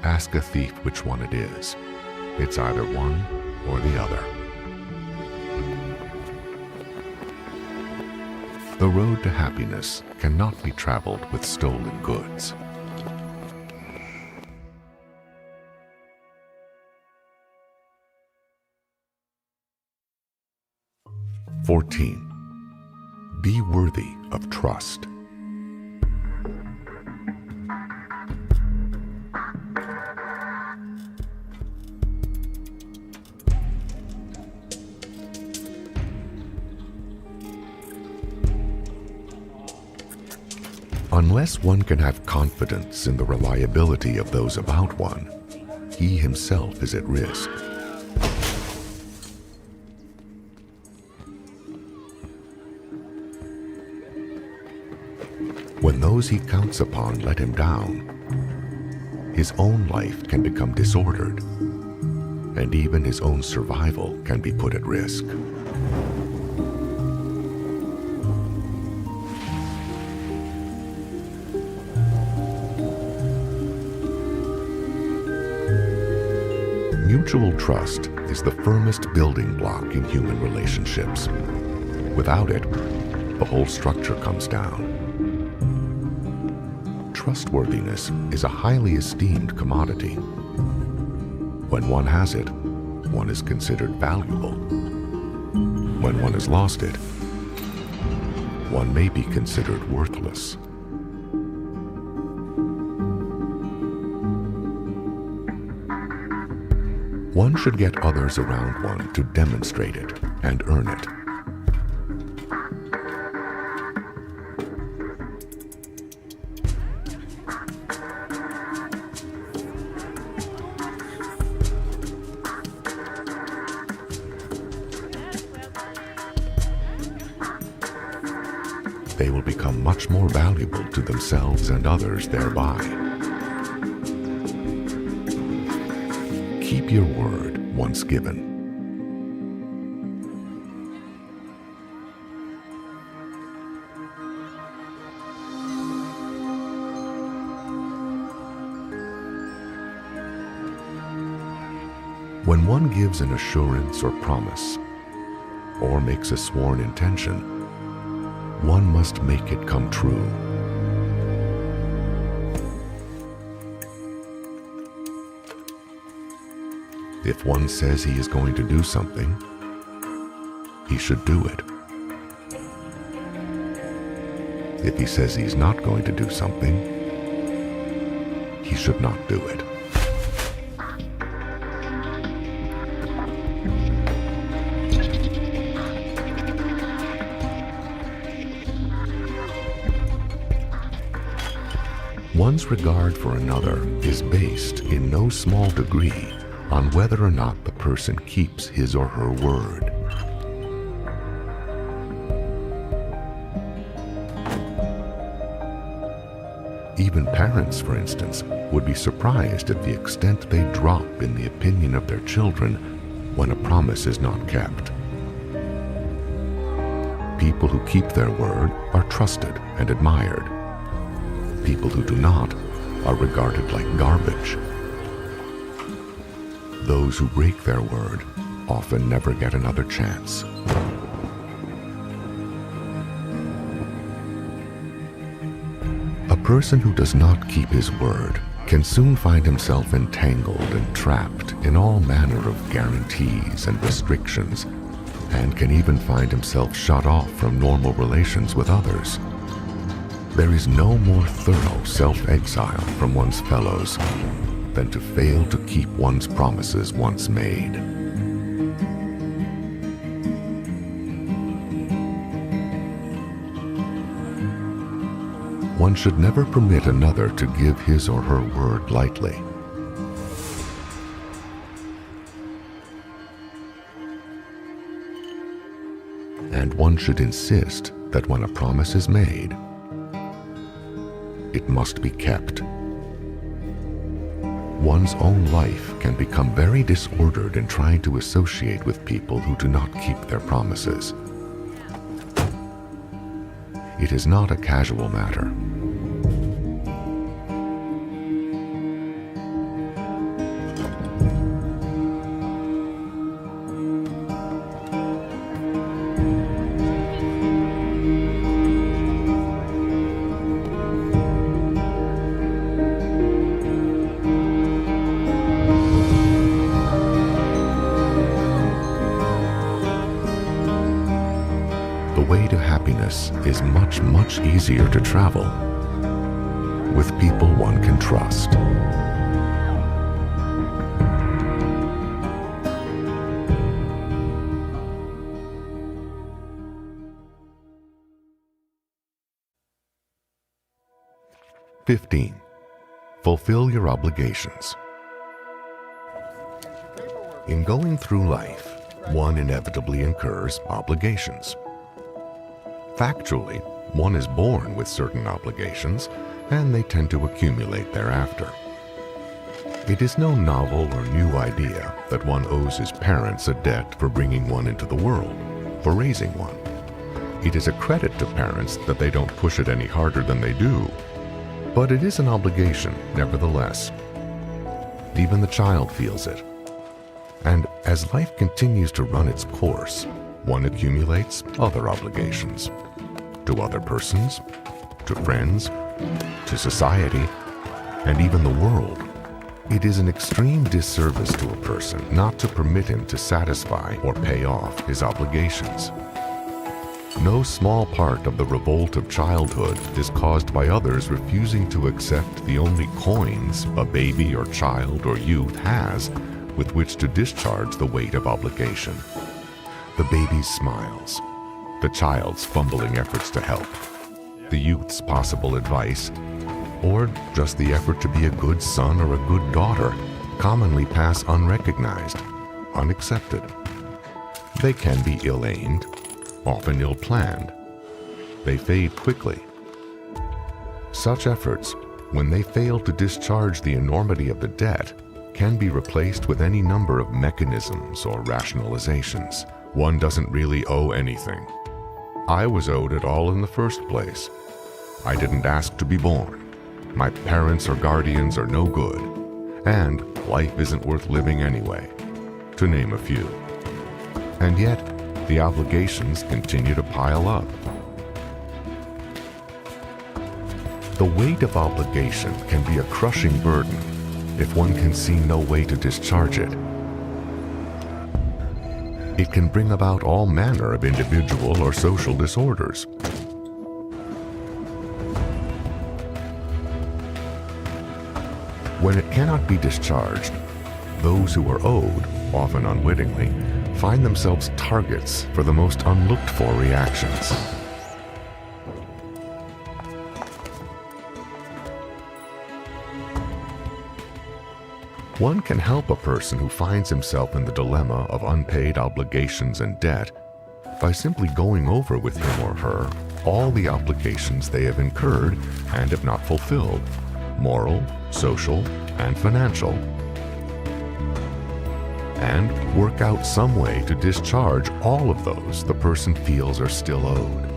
Ask a thief which one it is. It's either one or the other. The road to happiness cannot be traveled with stolen goods. "14. Be worthy of trust. Unless one can have confidence in the reliability of those about one, he himself is at risk. When those he counts upon let him down, his own life can become disordered, and even his own survival can be put at risk. Mutual trust is the firmest building block in human relationships. Without it, the whole structure comes down. Trustworthiness is a highly esteemed commodity. When one has it, one is considered valuable. When one has lost it, one may be considered worthless. One should get others around one to demonstrate it and earn it. They will become much more valuable to themselves and others thereby. Keep your word once given. When one gives an assurance or promise, or makes a sworn intention, one must make it come true. If one says he is going to do something, he should do it. If he says he's not going to do something, he should not do it. One's regard for another is based in no small degree on whether or not the person keeps his or her word. Even parents, for instance, would be surprised at the extent they drop in the opinion of their children when a promise is not kept. People who keep their word are trusted and admired. People who do not are regarded like garbage. Those who break their word often never get another chance. A person who does not keep his word can soon find himself entangled and trapped in all manner of guarantees and restrictions, and can even find himself shut off from normal relations with others. There is no more thorough self-exile from one's fellows than to fail to keep one's promises once made. One should never permit another to give his or her word lightly. And one should insist that when a promise is made, it must be kept. One's own life can become very disordered in trying to associate with people who do not keep their promises. It is not a casual matter. The way to happiness is much, much easier to travel with people one can trust. 15. Fulfill your obligations. In going through life, one inevitably incurs obligations. Factually, one is born with certain obligations, and they tend to accumulate thereafter. It is no novel or new idea that one owes his parents a debt for bringing one into the world, for raising one. It is a credit to parents that they don't push it any harder than they do, but it is an obligation nevertheless. Even the child feels it. And as life continues to run its course, one accumulates other obligations to other persons, to friends, to society, and even the world. It is an extreme disservice to a person not to permit him to satisfy or pay off his obligations. No small part of the revolt of childhood is caused by others refusing to accept the only coins a baby or child or youth has with which to discharge the weight of obligation. The baby's smiles, the child's fumbling efforts to help, the youth's possible advice, or just the effort to be a good son or a good daughter commonly pass unrecognized, unaccepted. They can be ill-aimed, often ill-planned. They fade quickly. Such efforts, when they fail to discharge the enormity of the debt, can be replaced with any number of mechanisms or rationalizations. One doesn't really owe anything. I was owed it all in the first place. I didn't ask to be born. My parents or guardians are no good. And life isn't worth living anyway, to name a few. And yet, the obligations continue to pile up. The weight of obligation can be a crushing burden if one can see no way to discharge it. It can bring about all manner of individual or social disorders. When it cannot be discharged, those who are owed, often unwittingly, find themselves targets for the most unlooked-for reactions. One can help a person who finds himself in the dilemma of unpaid obligations and debt by simply going over with him or her all the obligations they have incurred and have not fulfilled, moral, social, and financial, and work out some way to discharge all of those the person feels are still owed.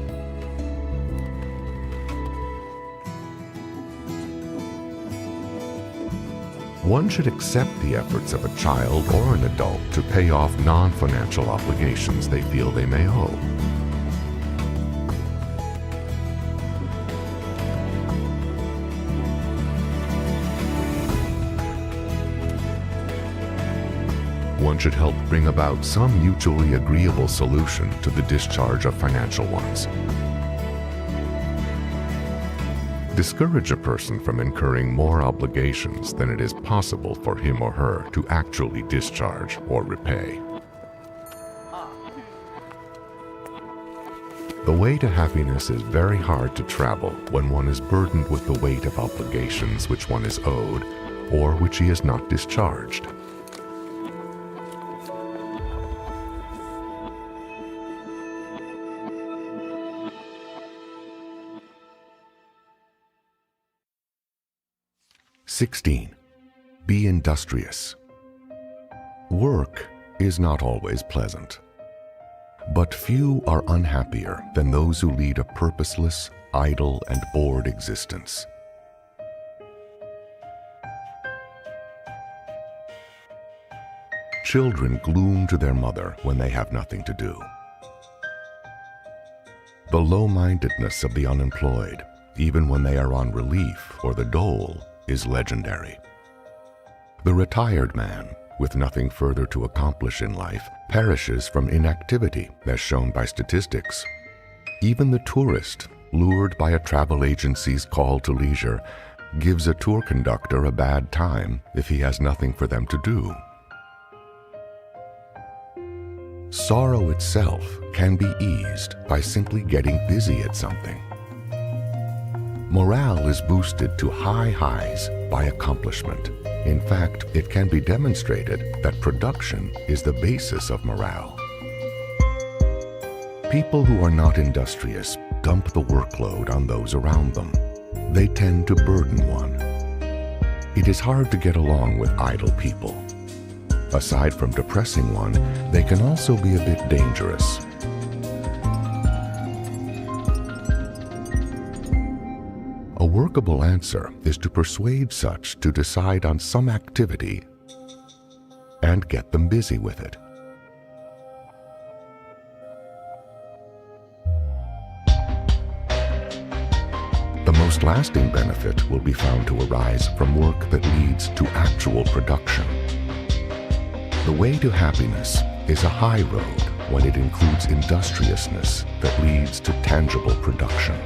One should accept the efforts of a child or an adult to pay off non-financial obligations they feel they may owe. One should help bring about some mutually agreeable solution to the discharge of financial ones. Discourage a person from incurring more obligations than it is possible for him or her to actually discharge or repay. The way to happiness is very hard to travel when one is burdened with the weight of obligations which one is owed or which he has not discharged. (16) Be industrious. Work is not always pleasant, but few are unhappier than those who lead a purposeless, idle, and bored existence. Children gloom to their mother when they have nothing to do. The low-mindedness of the unemployed, even when they are on relief or the dole, is legendary. The retired man, with nothing further to accomplish in life, perishes from inactivity, as shown by statistics. Even the tourist, lured by a travel agency's call to leisure, gives a tour conductor a bad time if he has nothing for them to do. Sorrow itself can be eased by simply getting busy at something. Morale is boosted to high highs by accomplishment. In fact, it can be demonstrated that production is the basis of morale. People who are not industrious dump the workload on those around them. They tend to burden one. It is hard to get along with idle people. Aside from depressing one, they can also be a bit dangerous. A workable answer is to persuade such to decide on some activity and get them busy with it. The most lasting benefit will be found to arise from work that leads to actual production. The way to happiness is a high road when it includes industriousness that leads to tangible production.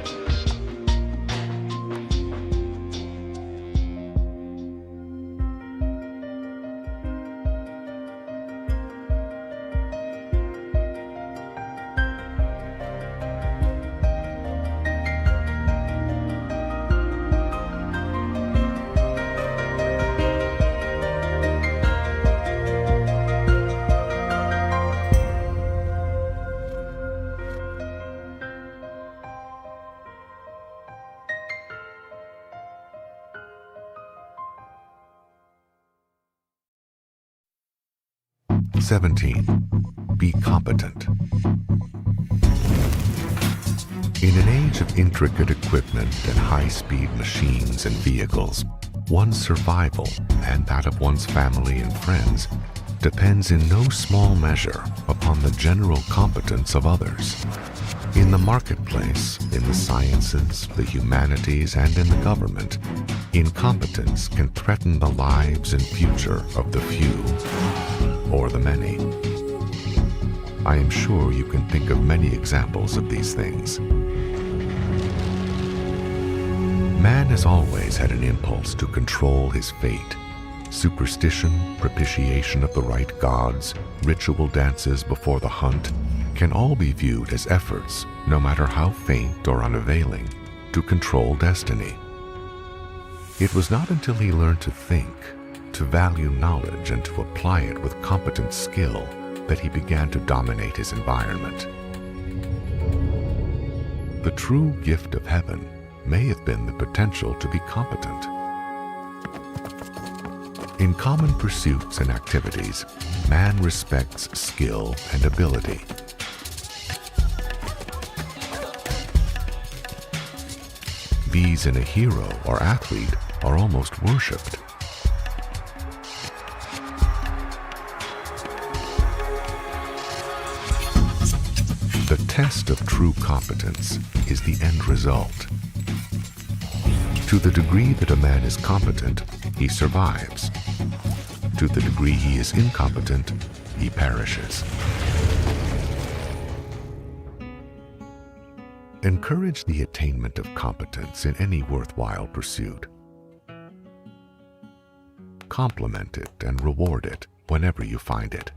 (17) Be competent. In an age of intricate equipment and high-speed machines and vehicles, one's survival and that of one's family and friends depends in no small measure upon the general competence of others. In the marketplace, in the sciences, the humanities, and in the government, incompetence can threaten the lives and future of the few or the many. I am sure you can think of many examples of these things. Man has always had an impulse to control his fate. Superstition, propitiation of the right gods, ritual dances before the hunt can all be viewed as efforts, no matter how faint or unavailing, to control destiny. It was not until he learned to think, to value knowledge, and to apply it with competent skill that he began to dominate his environment. The true gift of heaven may have been the potential to be competent. In common pursuits and activities, man respects skill and ability. These in a hero or athlete are almost worshipped. The test of true competence is the end result. To the degree that a man is competent, he survives. To the degree he is incompetent, he perishes. Encourage the attainment of competence in any worthwhile pursuit. Compliment it and reward it whenever you find it.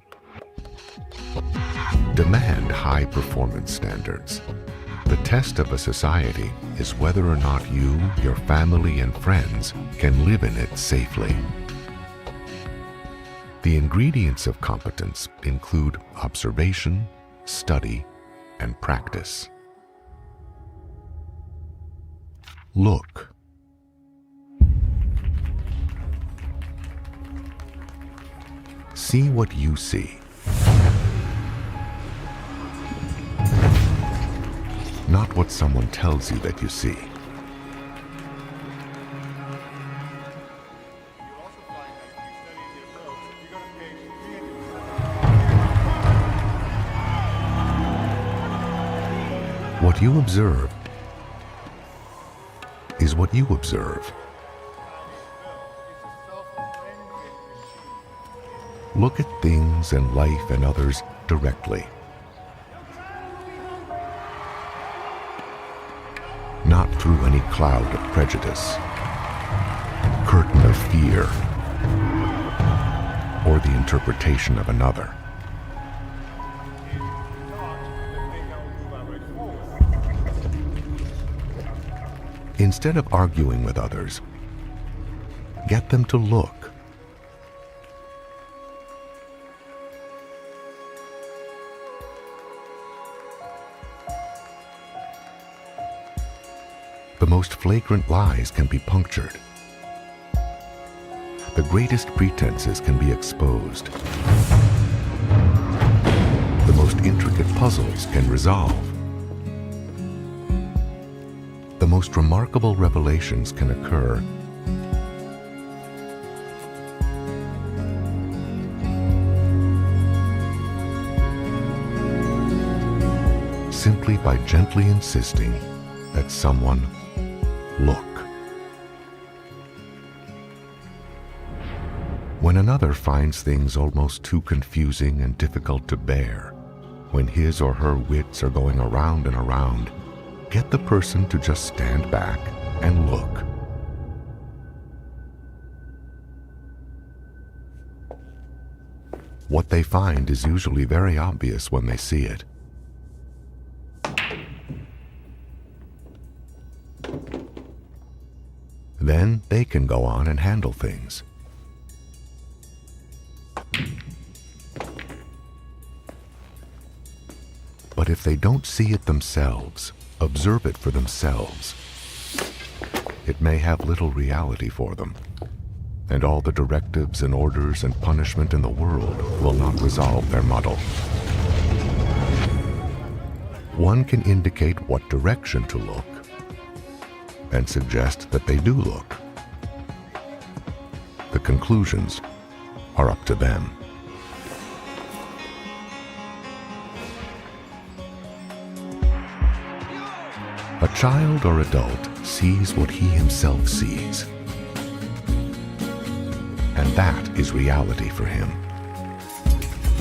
Demand high performance standards. The test of a society is whether or not you, your family, and friends can live in it safely. The ingredients of competence include observation, study, and practice. Look. See what you see. Not what someone tells you that you see. What you observe is what you observe. Look at things and life and others directly. Not through any cloud of prejudice, curtain of fear, or the interpretation of another. Instead of arguing with others, get them to look. The most flagrant lies can be punctured. The greatest pretenses can be exposed. The most intricate puzzles can resolve. The most remarkable revelations can occur. Simply by gently insisting that someone look. When another finds things almost too confusing and difficult to bear, when his or her wits are going around and around, get the person to just stand back and look. What they find is usually very obvious when they see it. Then they can go on and handle things. But if they don't see it themselves, observe it for themselves, it may have little reality for them, and all the directives and orders and punishment in the world will not resolve their muddle. One can indicate what direction to look, and suggest that they do look. The conclusions are up to them. A child or adult sees what he himself sees, and that is reality for him.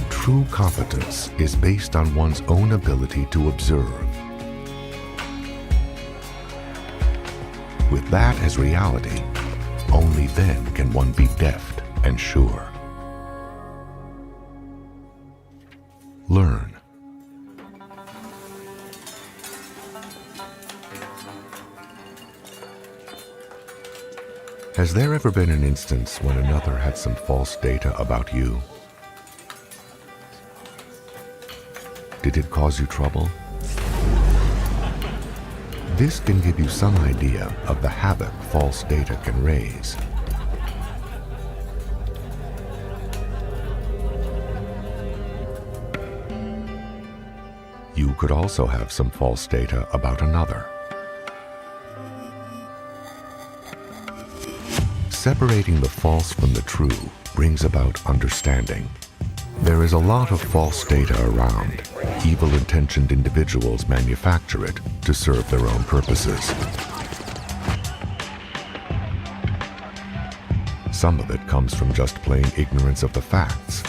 True competence is based on one's own ability to observe. With that as reality, only then can one be deft and sure. Learn. Has there ever been an instance when another had some false data about you? Did it cause you trouble? This can give you some idea of the havoc false data can raise. You could also have some false data about another. Separating the false from the true brings about understanding. There is a lot of false data around. Evil-intentioned individuals manufacture it to serve their own purposes. Some of it comes from just plain ignorance of the facts.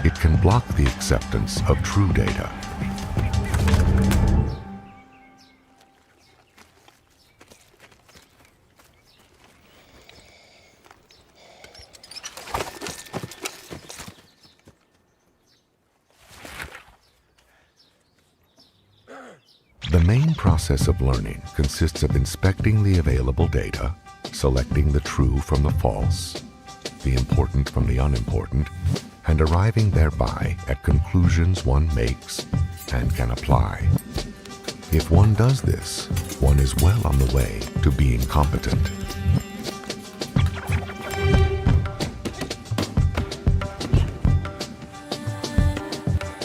It can block the acceptance of true data. The main process of learning consists of inspecting the available data, selecting the true from the false, the important from the unimportant, and arriving thereby at conclusions one makes and can apply. If one does this, one is well on the way to being competent.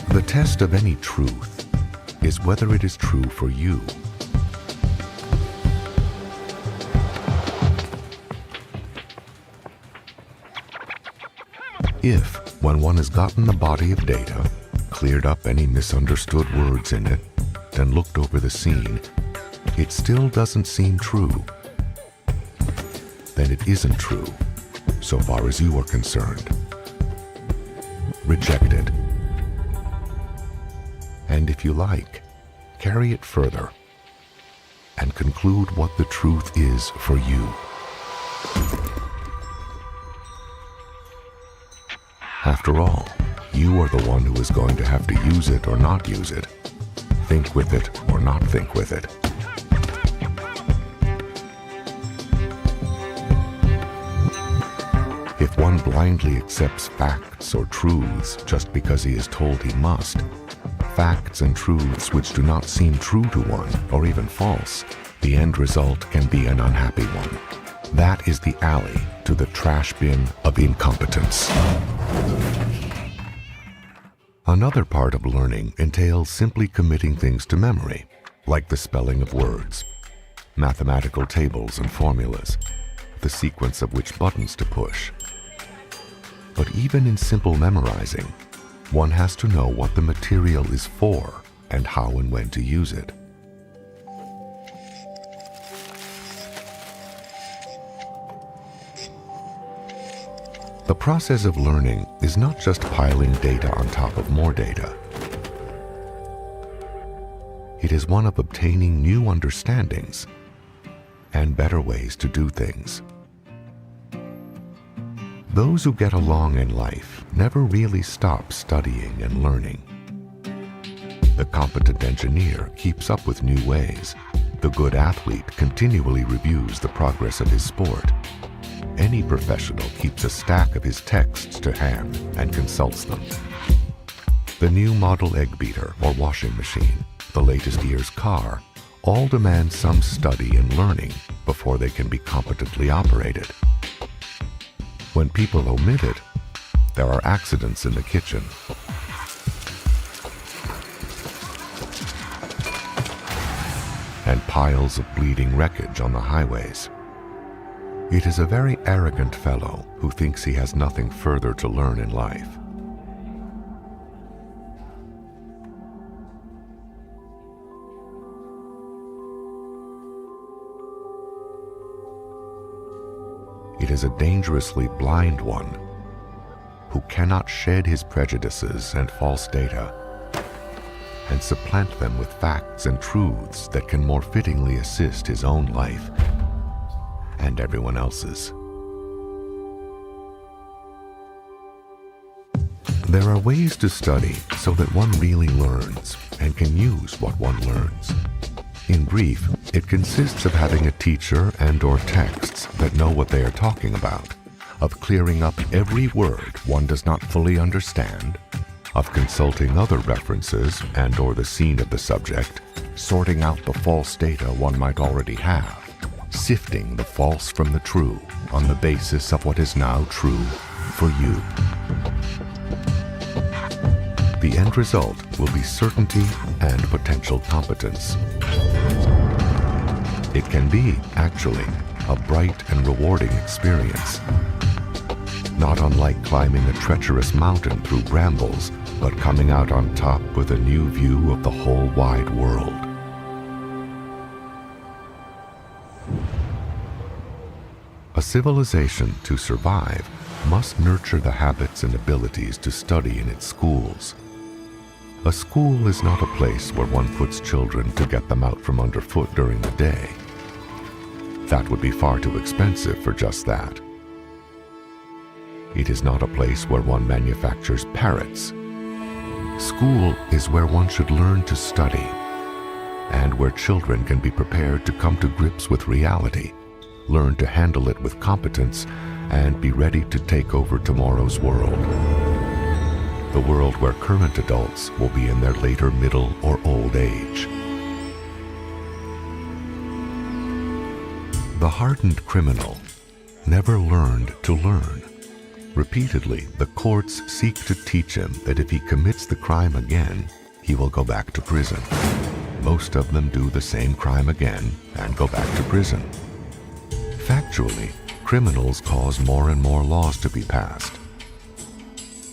The test of any truth is whether it is true for you. If, when one has gotten the body of data, cleared up any misunderstood words in it, and looked over the scene, it still doesn't seem true, then it isn't true, so far as you are concerned. Reject it. And if you like, carry it further and conclude what the truth is for you. After all, you are the one who is going to have to use it or not use it. think with it or not think with it. If one blindly accepts facts or truths just because he is told he must, facts and truths which do not seem true to one or even false, the end result can be an unhappy one. That is the alley to the trash bin of incompetence. Another part of learning entails simply committing things to memory, like the spelling of words, mathematical tables and formulas, the sequence of which buttons to push. But even in simple memorizing, one has to know what the material is for and how and when to use it. The process of learning is not just piling data on top of more data. It is one of obtaining new understandings and better ways to do things. Those who get along in life never really stop studying and learning. The competent engineer keeps up with new ways. The good athlete continually reviews the progress of his sport. Any professional keeps a stack of his texts to hand and consults them. The new model egg beater or washing machine, the latest year's car, all demand some study and learning before they can be competently operated. When people omit it, there are accidents in the kitchen. And piles of bleeding wreckage on the highways. It is a very arrogant fellow who thinks he has nothing further to learn in life. It is a dangerously blind one who cannot shed his prejudices and false data and supplant them with facts and truths that can more fittingly assist his own life and everyone else's. There are ways to study so that one really learns and can use what one learns. In brief, it consists of having a teacher and/or texts that know what they are talking about, of clearing up every word one does not fully understand, of consulting other references and/or the scene of the subject, sorting out the false data one might already have, sifting the false from the true on the basis of what is now true for you. The end result will be certainty and potential competence. It can be, actually, a bright and rewarding experience. Not unlike climbing a treacherous mountain through brambles, but coming out on top with a new view of the whole wide world. A civilization, to survive, must nurture the habits and abilities to study in its schools. A school is not a place where one puts children to get them out from underfoot during the day. That would be far too expensive for just that. It is not a place where one manufactures parrots. School is where one should learn to study, and where children can be prepared to come to grips with reality, learn to handle it with competence, and be ready to take over tomorrow's world. The world where current adults will be in their later middle or old age. The hardened criminal never learned to learn. Repeatedly, the courts seek to teach him that if he commits the crime again, he will go back to prison. Most of them do the same crime again and go back to prison. Factually, criminals cause more and more laws to be passed.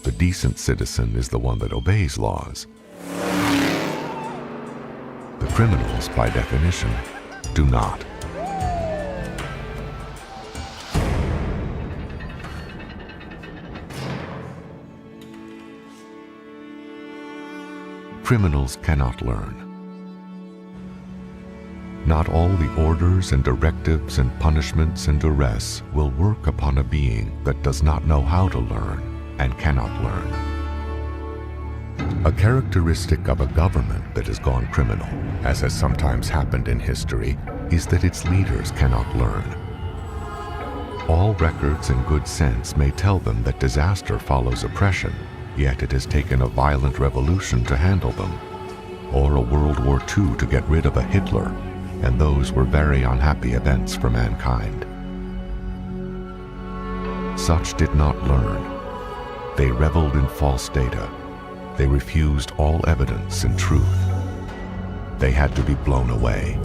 The decent citizen is the one that obeys laws. The criminals, by definition, do not. Criminals cannot learn. Not all the orders and directives and punishments and arrests will work upon a being that does not know how to learn and cannot learn. A characteristic of a government that has gone criminal, as has sometimes happened in history, is that its leaders cannot learn. All records and good sense may tell them that disaster follows oppression, yet it has taken a violent revolution to handle them, or a World War II to get rid of a Hitler, and those were very unhappy events for mankind. Such did not learn. They reveled in false data. They refused all evidence and truth. They had to be blown away.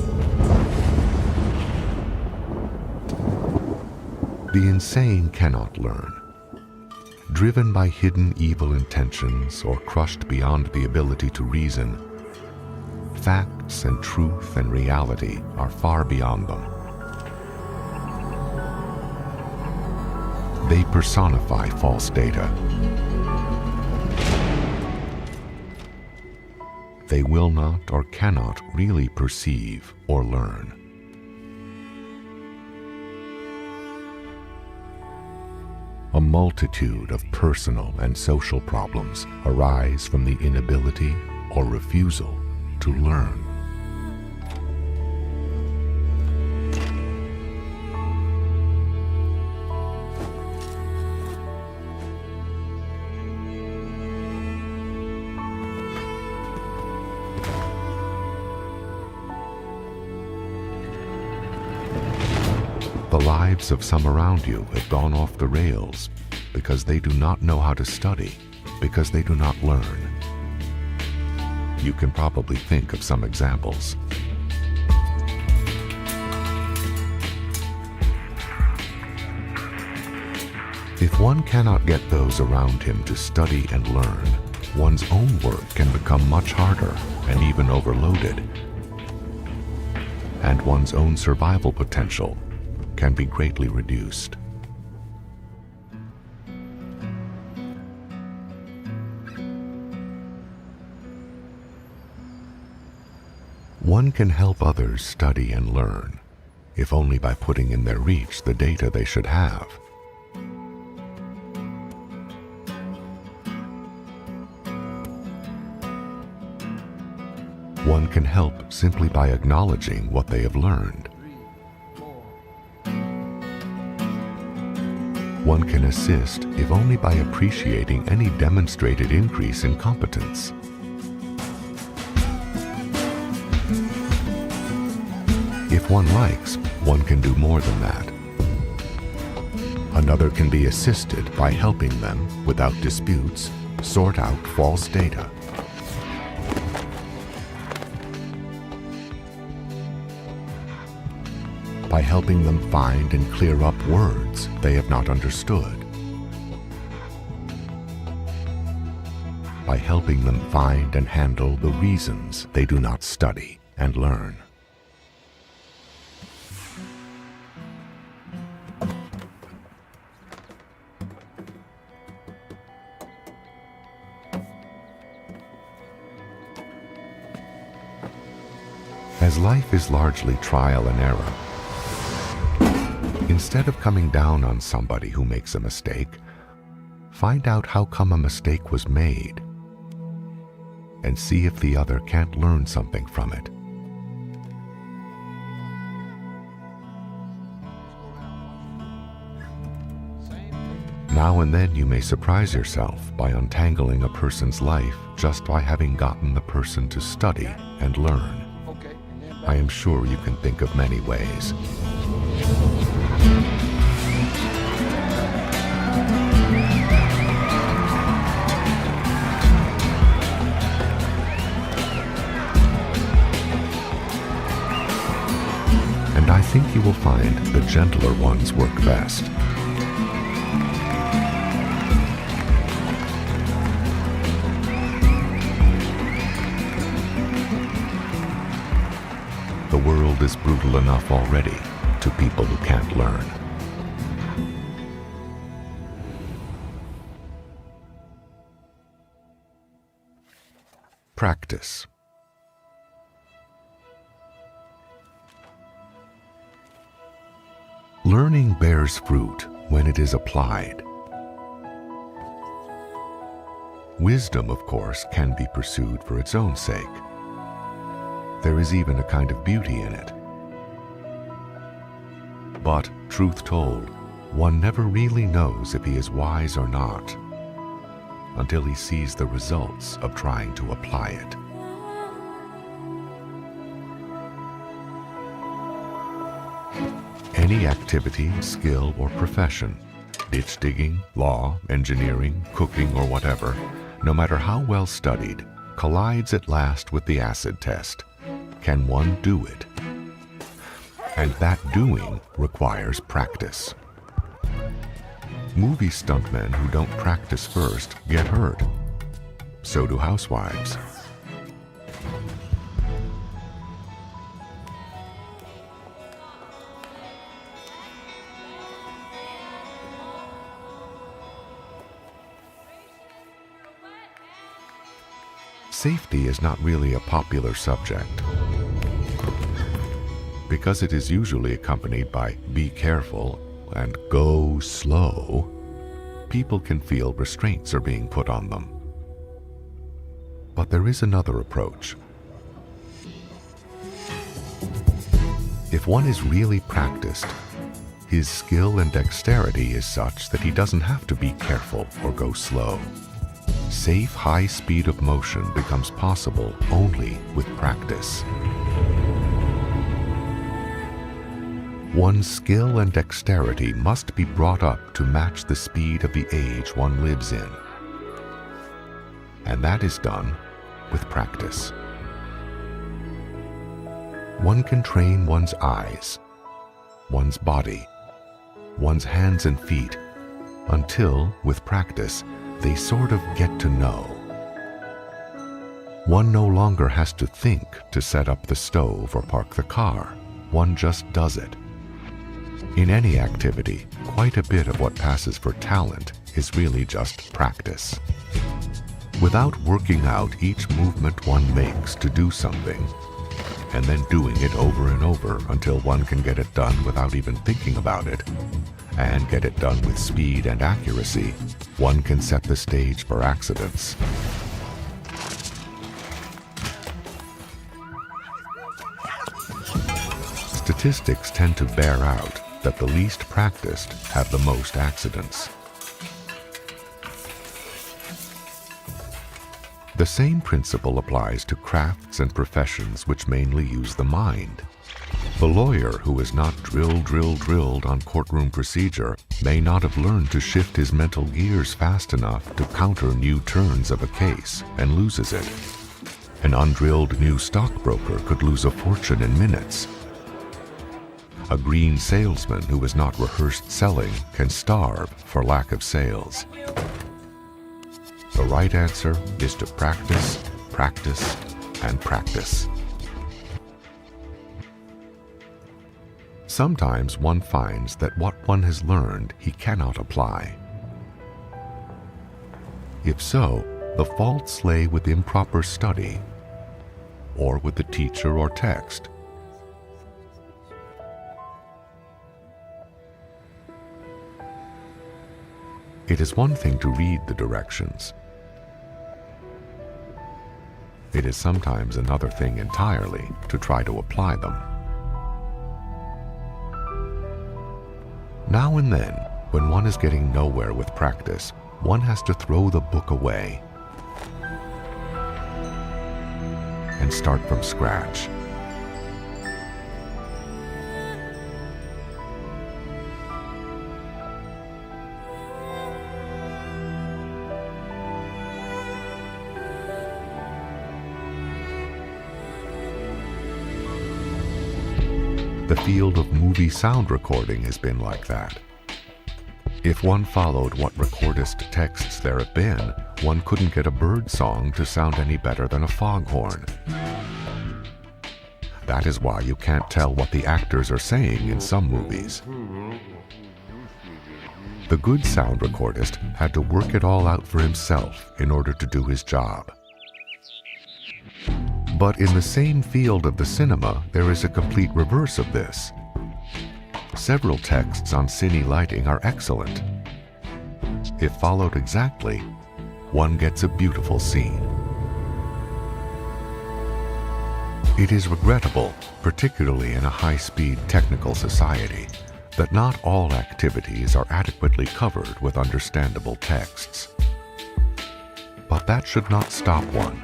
The insane cannot learn. Driven by hidden evil intentions or crushed beyond the ability to reason, facts and truth and reality are far beyond them. They personify false data. They will not or cannot really perceive or learn. A multitude of personal and social problems arise from the inability or refusal to learn. The lives of some around you have gone off the rails because they do not know how to study, because they do not learn. You can probably think of some examples. If one cannot get those around him to study and learn, one's own work can become much harder and even overloaded, and one's own survival potential can be greatly reduced. One can help others study and learn, if only by putting in their reach the data they should have. One can help simply by acknowledging what they have learned. One can assist if only by appreciating any demonstrated increase in competence. If one likes, one can do more than that. Another can be assisted by helping them, without disputes, sort out false data. By helping them find and clear up words they have not understood. By helping them find and handle the reasons they do not study and learn. As life is largely trial and error, instead of coming down on somebody who makes a mistake, find out how come a mistake was made and see if the other can't learn something from it. Now and then you may surprise yourself by untangling a person's life just by having gotten the person to study and learn. I am sure you can think of many ways. And I think you will find the gentler ones work best. The world is brutal enough already to people who can't learn. Practice. Learning bears fruit when it is applied. Wisdom, of course, can be pursued for its own sake. There is even a kind of beauty in it. But, truth told, one never really knows if he is wise or not until he sees the results of trying to apply it. Any activity, skill, or profession, ditch digging, law, engineering, cooking, or whatever, no matter how well studied, collides at last with the acid test. Can one do it? And that doing requires practice. Movie stuntmen who don't practice first get hurt. So do housewives. Safety is not really a popular subject because it is usually accompanied by be careful and go slow. People can feel restraints are being put on them. But there is another approach. If one is really practiced, his skill and dexterity is such that he doesn't have to be careful or go slow. Safe, high speed of motion becomes possible only with practice. One's skill and dexterity must be brought up to match the speed of the age one lives in. And that is done with practice. One can train one's eyes, one's body, one's hands and feet, until, with practice, they sort of get to know. One no longer has to think to set up the stove or park the car. One just does it. In any activity, quite a bit of what passes for talent is really just practice. Without working out each movement one makes to do something, and then doing it over and over until one can get it done without even thinking about it, and get it done with speed and accuracy, one can set the stage for accidents. Statistics tend to bear out that the least practiced have the most accidents. The same principle applies to crafts and professions which mainly use the mind. The lawyer who is not drilled on courtroom procedure may not have learned to shift his mental gears fast enough to counter new turns of a case and loses it. An undrilled new stockbroker could lose a fortune in minutes. A green salesman who is not rehearsed selling can starve for lack of sales. The right answer is to practice, practice, and practice. Sometimes one finds that what one has learned he cannot apply. If so, the faults lay with improper study or with the teacher or text. It is one thing to read the directions. It is sometimes another thing entirely to try to apply them. Now and then, when one is getting nowhere with practice, one has to throw the book away and start from scratch. The field of movie sound recording has been like that. If one followed what recordist texts there have been, one couldn't get a bird song to sound any better than a foghorn. That is why you can't tell what the actors are saying in some movies. The good sound recordist had to work it all out for himself in order to do his job. But in the same field of the cinema, there is a complete reverse of this. Several texts on cine lighting are excellent. If followed exactly, one gets a beautiful scene. It is regrettable, particularly in a high-speed technical society, that not all activities are adequately covered with understandable texts. But that should not stop one.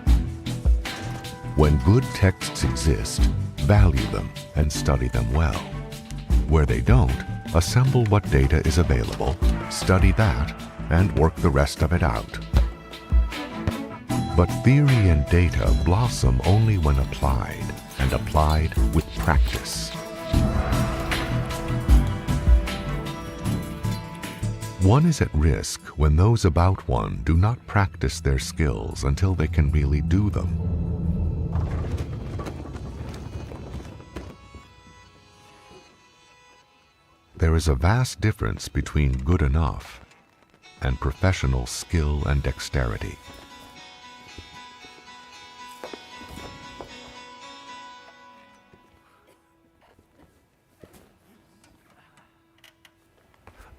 When good texts exist, value them and study them well. Where they don't, assemble what data is available, study that, and work the rest of it out. But theory and data blossom only when applied, and applied with practice. One is at risk when those about one do not practice their skills until they can really do them. There is a vast difference between good enough and professional skill and dexterity.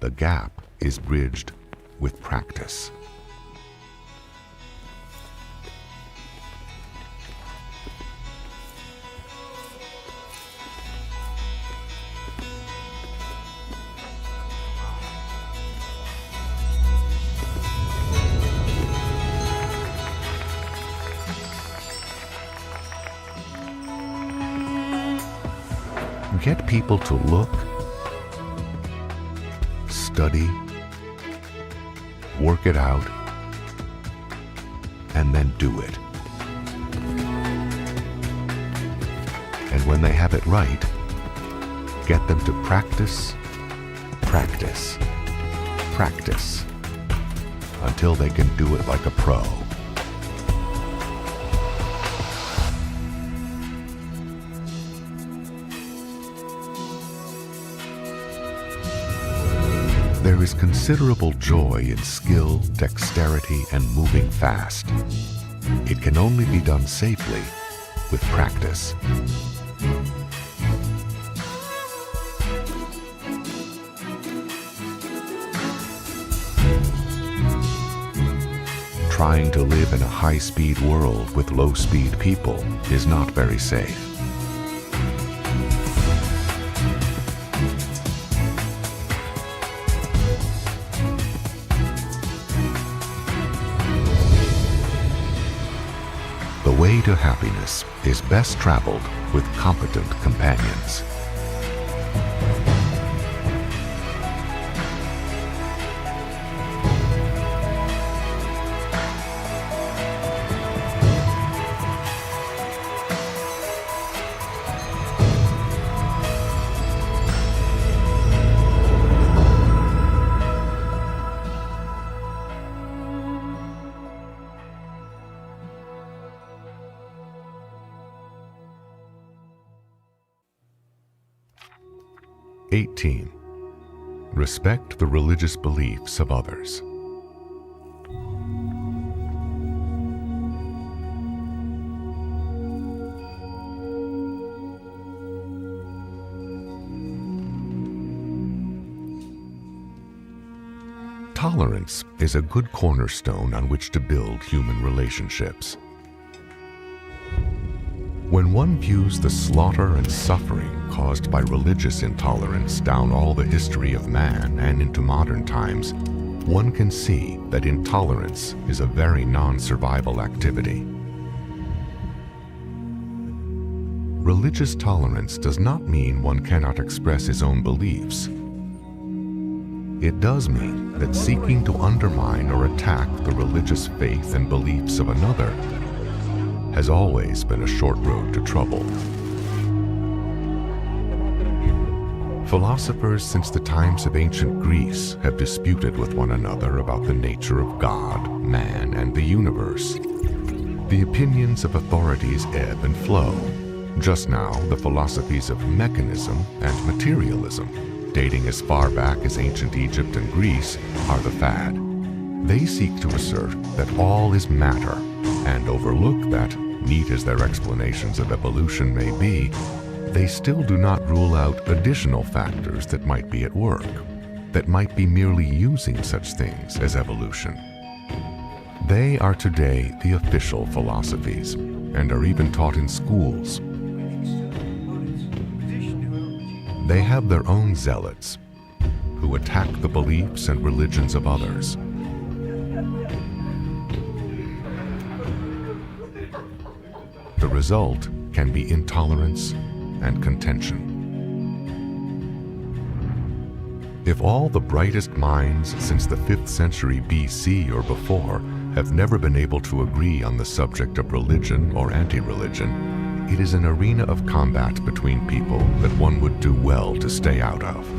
The gap is bridged with practice. Get people to look, study, work it out, and then do it. And when they have it right, get them to practice, practice, practice, until they can do it like a pro. There is considerable joy in skill, dexterity, and moving fast. It can only be done safely with practice. Trying to live in a high-speed world with low-speed people is not very safe. The way to happiness is best traveled with competent companions. (18) Respect the religious beliefs of others. Tolerance is a good cornerstone on which to build human relationships. When one views the slaughter and suffering caused by religious intolerance down all the history of man and into modern times, one can see that intolerance is a very non-survival activity. Religious tolerance does not mean one cannot express his own beliefs. It does mean that seeking to undermine or attack the religious faith and beliefs of another has always been a short road to trouble. Philosophers since the times of ancient Greece have disputed with one another about the nature of God, man, and the universe. The opinions of authorities ebb and flow. Just now, the philosophies of mechanism and materialism, dating as far back as ancient Egypt and Greece, are the fad. They seek to assert that all is matter and overlook that, neat as their explanations of evolution may be, they still do not rule out additional factors that might be at work, that might be merely using such things as evolution. They are today the official philosophies and are even taught in schools. They have their own zealots who attack the beliefs and religions of others. The result can be intolerance and contention. If all the brightest minds since the 5th century BC or before have never been able to agree on the subject of religion or anti-religion, it is an arena of combat between people that one would do well to stay out of.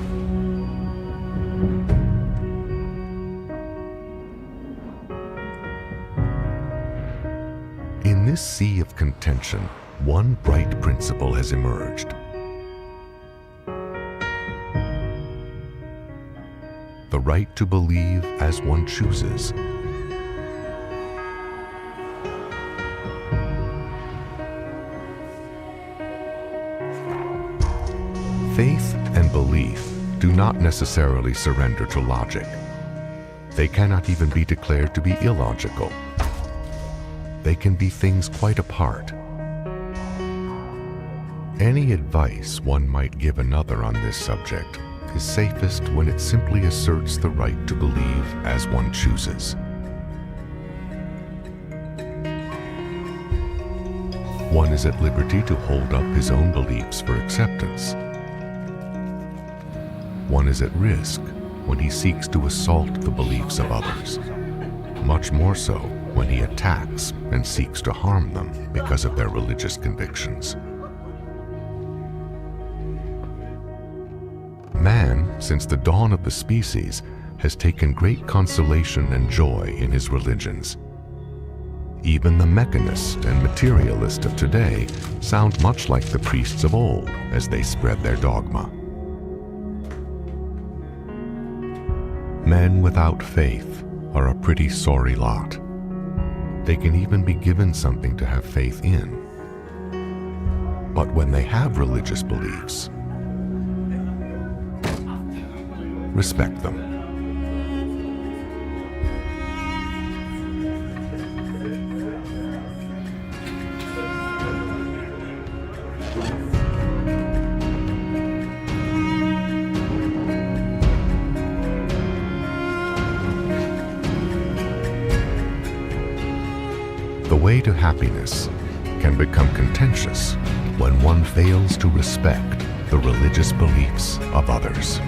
In this sea of contention, one bright principle has emerged. The right to believe as one chooses. Faith and belief do not necessarily surrender to logic. They cannot even be declared to be illogical. They can be things quite apart. Any advice one might give another on this subject is safest when it simply asserts the right to believe as one chooses. One is at liberty to hold up his own beliefs for acceptance. One is at risk when he seeks to assault the beliefs of others, much more so when he attacks and seeks to harm them because of their religious convictions. Man, since the dawn of the species, has taken great consolation and joy in his religions. Even the mechanist and materialist of today sound much like the priests of old as they spread their dogma. Men without faith are a pretty sorry lot. They can even be given something to have faith in. But when they have religious beliefs, respect them. The way to happiness can become contentious when one fails to respect the religious beliefs of others.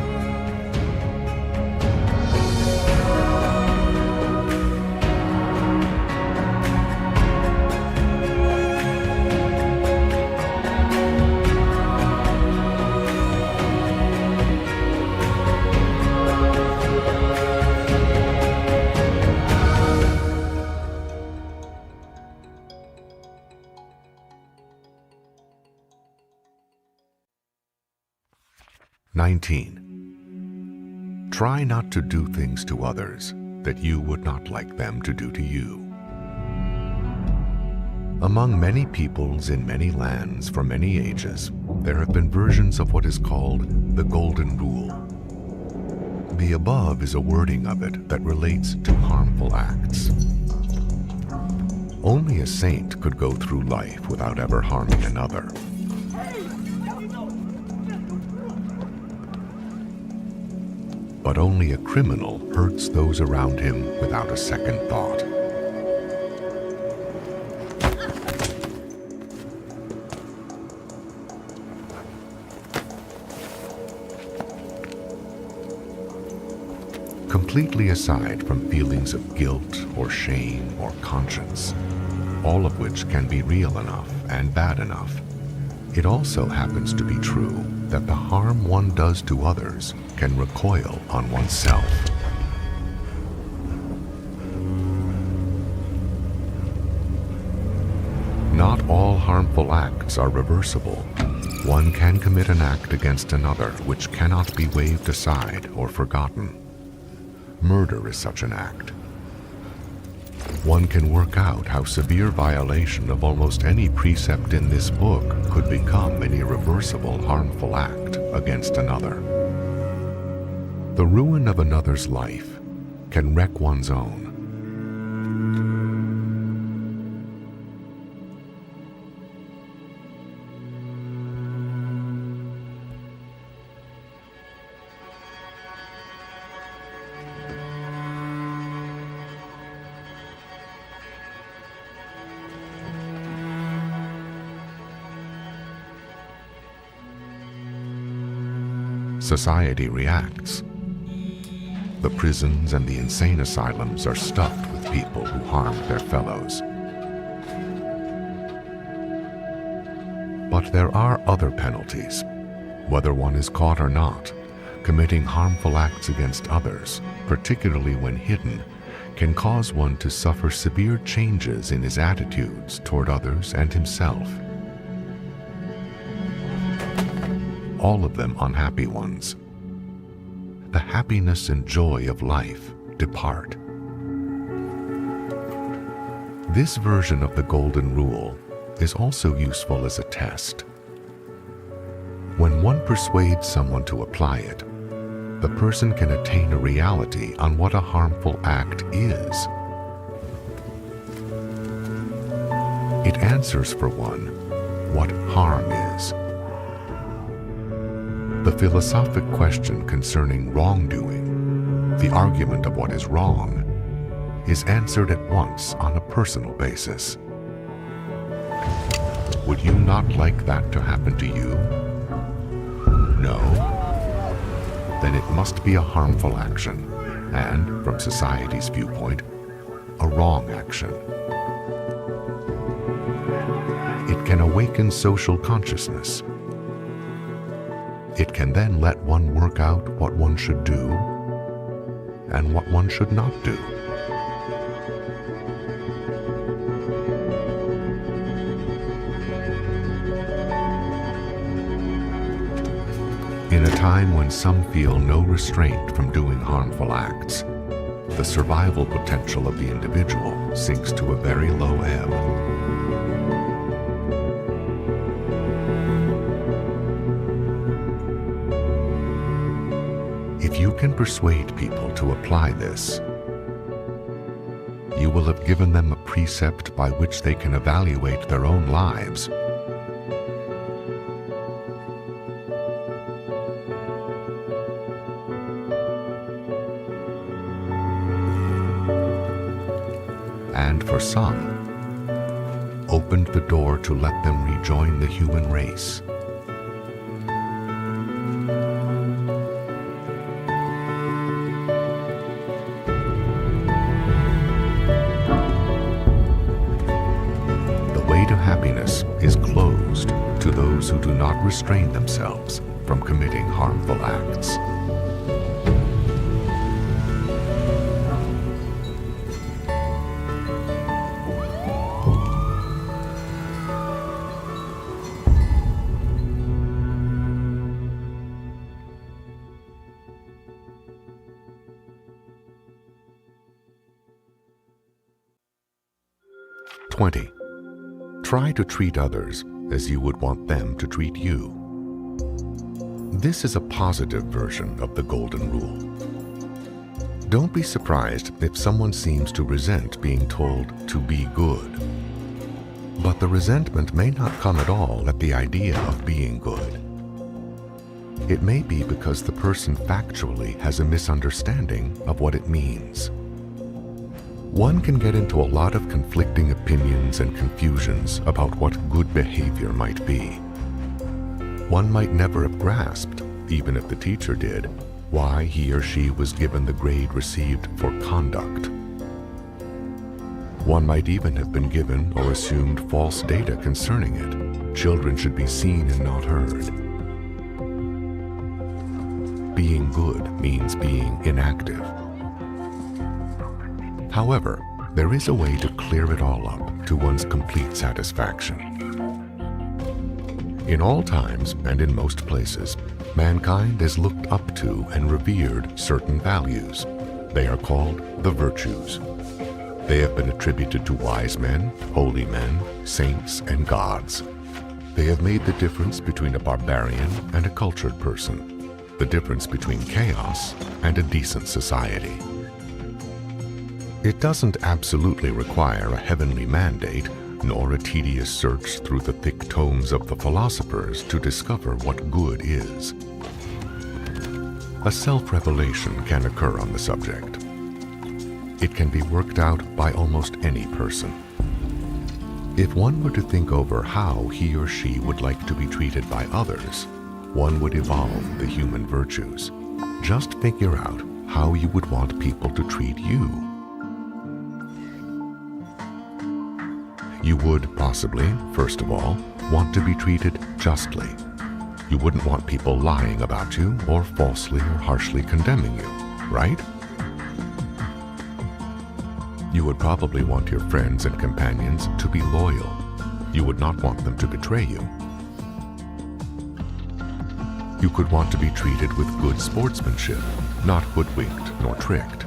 Try not to do things to others that you would not like them to do to you. Among many peoples in many lands for many ages, there have been versions of what is called the Golden Rule. The above is a wording of it that relates to harmful acts. Only a saint could go through life without ever harming another. But only a criminal hurts those around him without a second thought. Completely aside from feelings of guilt or shame or conscience, all of which can be real enough and bad enough, it also happens to be true that the harm one does to others can recoil on oneself. Not all harmful acts are reversible. One can commit an act against another which cannot be waved aside or forgotten. Murder is such an act. One can work out how severe violation of almost any precept in this book could become an irreversible harmful act against another. The ruin of another's life can wreck one's own. society reacts. The prisons and the insane asylums are stuffed with people who harmed their fellows. But there are other penalties. Whether one is caught or not, committing harmful acts against others, particularly when hidden, can cause one to suffer severe changes in his attitudes toward others and himself. All of them unhappy ones. The happiness and joy of life depart. This version of the Golden Rule is also useful as a test. When one persuades someone to apply it, the person can attain a reality on what a harmful act is. It answers for one what harm is. The philosophic question concerning wrongdoing, the argument of what is wrong, is answered at once on a personal basis. Would you not like that to happen to you? No? Then it must be a harmful action, and, from society's viewpoint, a wrong action. It can awaken social consciousness. It can then let one work out what one should do and what one should not do. In a time when some feel no restraint from doing harmful acts, the survival potential of the individual sinks to a very low ebb. If you can persuade people to apply this, you will have given them a precept by which they can evaluate their own lives. And for some, opened the door to let them rejoin the human race. Happiness is closed to those who do not restrain themselves from committing harmful acts. Try to treat others as you would want them to treat you. This is a positive version of the Golden Rule. Don't be surprised if someone seems to resent being told to be good. But the resentment may not come at all at the idea of being good. It may be because the person factually has a misunderstanding of what it means. One can get into a lot of conflicting opinions and confusions about what good behavior might be. One might never have grasped, even if the teacher did, why he or she was given the grade received for conduct. One might even have been given or assumed false data concerning it. Children should be seen and not heard. Being good means being inactive. However, there is a way to clear it all up to one's complete satisfaction. In all times and in most places, mankind has looked up to and revered certain values. They are called the virtues. They have been attributed to wise men, holy men, saints, and gods. They have made the difference between a barbarian and a cultured person, the difference between chaos and a decent society. It doesn't absolutely require a heavenly mandate, nor a tedious search through the thick tomes of the philosophers to discover what good is. A self-revelation can occur on the subject. It can be worked out by almost any person. If one were to think over how he or she would like to be treated by others, one would evolve the human virtues. Just figure out how you would want people to treat you. You would possibly, first of all, want to be treated justly. You wouldn't want people lying about you or falsely or harshly condemning you, right? You would probably want your friends and companions to be loyal. You would not want them to betray you. You could want to be treated with good sportsmanship, not hoodwinked nor tricked.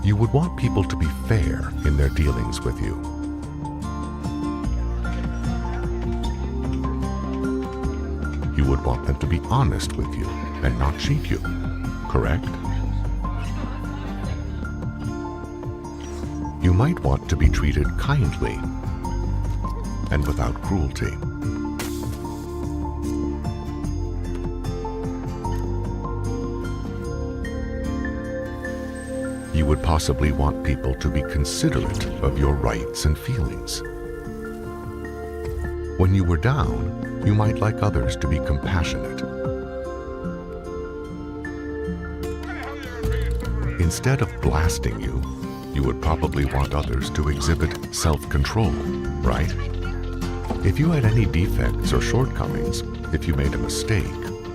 You would want people to be fair in their dealings with you. You would want them to be honest with you and not cheat you, correct? You might want to be treated kindly and without cruelty. You would possibly want people to be considerate of your rights and feelings. When you were down, you might like others to be compassionate. Instead of blasting you, you would probably want others to exhibit self-control, right? If you had any defects or shortcomings, if you made a mistake,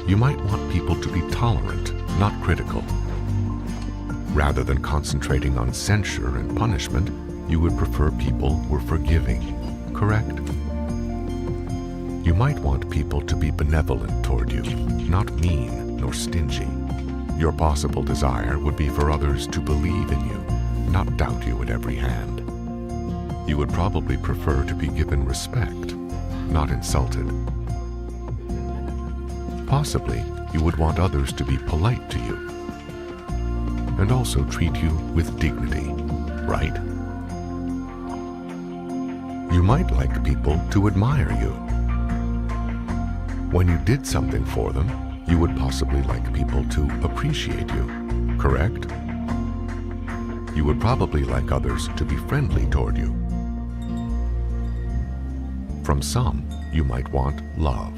you might want people to be tolerant, not critical. Rather than concentrating on censure and punishment, you would prefer people were forgiving, correct? You might want people to be benevolent toward you, not mean nor stingy. Your possible desire would be for others to believe in you, not doubt you at every hand. You would probably prefer to be given respect, not insulted. Possibly, you would want others to be polite to you, and also treat you with dignity, right? You might like people to admire you. When you did something for them, you would possibly like people to appreciate you, correct? You would probably like others to be friendly toward you. From some, you might want love.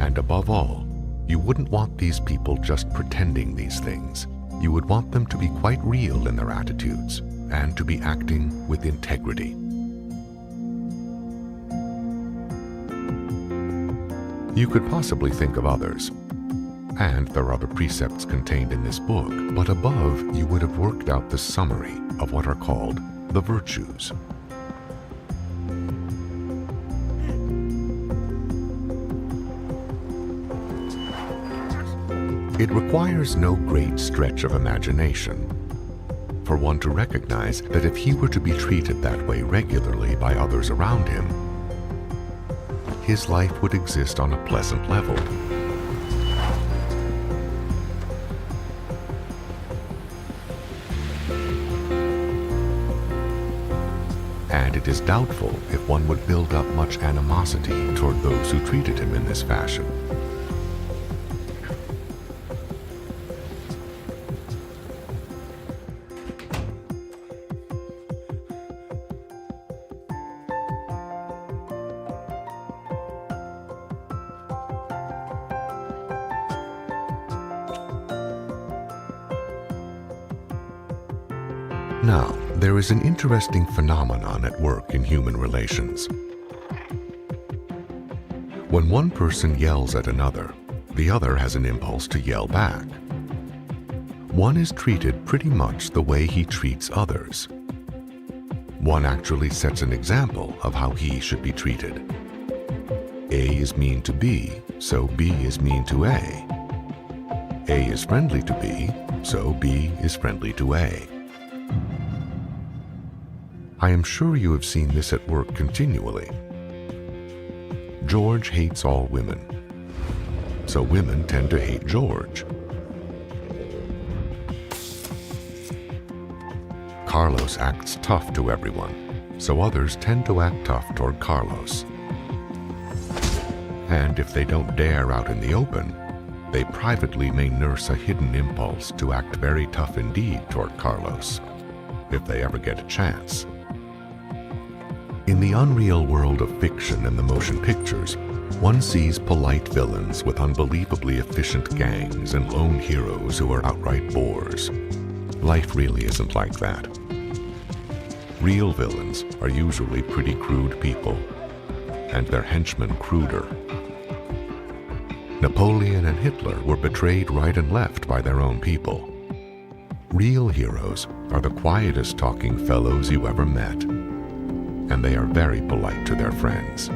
And above all, you wouldn't want these people just pretending these things. You would want them to be quite real in their attitudes and to be acting with integrity. You could possibly think of others, and there are other precepts contained in this book, but above you would have worked out the summary of what are called the virtues. It requires no great stretch of imagination for one to recognize that if he were to be treated that way regularly by others around him, his life would exist on a pleasant level. And it is doubtful if one would build up much animosity toward those who treated him in this fashion. Now, there is an interesting phenomenon at work in human relations. When one person yells at another, the other has an impulse to yell back. One is treated pretty much the way he treats others. One actually sets an example of how he should be treated. A is mean to B, so B is mean to A. A is friendly to B, so B is friendly to A. I am sure you have seen this at work continually. George hates all women, so women tend to hate George. Carlos acts tough to everyone, so others tend to act tough toward Carlos. And if they don't dare out in the open, they privately may nurse a hidden impulse to act very tough indeed toward Carlos, if they ever get a chance. In the unreal world of fiction and the motion pictures, one sees polite villains with unbelievably efficient gangs and lone heroes who are outright bores. Life really isn't like that. Real villains are usually pretty crude people, and their henchmen cruder. Napoleon and Hitler were betrayed right and left by their own people. Real heroes are the quietest talking fellows you ever met, and they are very polite to their friends.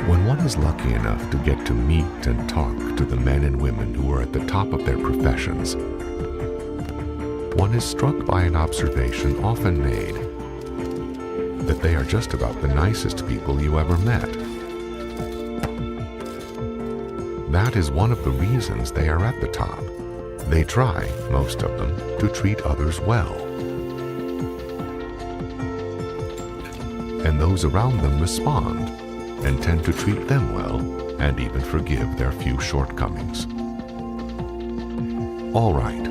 When one is lucky enough to get to meet and talk to the men and women who are at the top of their professions, one is struck by an observation often made that they are just about the nicest people you ever met. That is one of the reasons they are at the top. They try, most of them, to treat others well. And those around them respond and tend to treat them well and even forgive their few shortcomings. All right,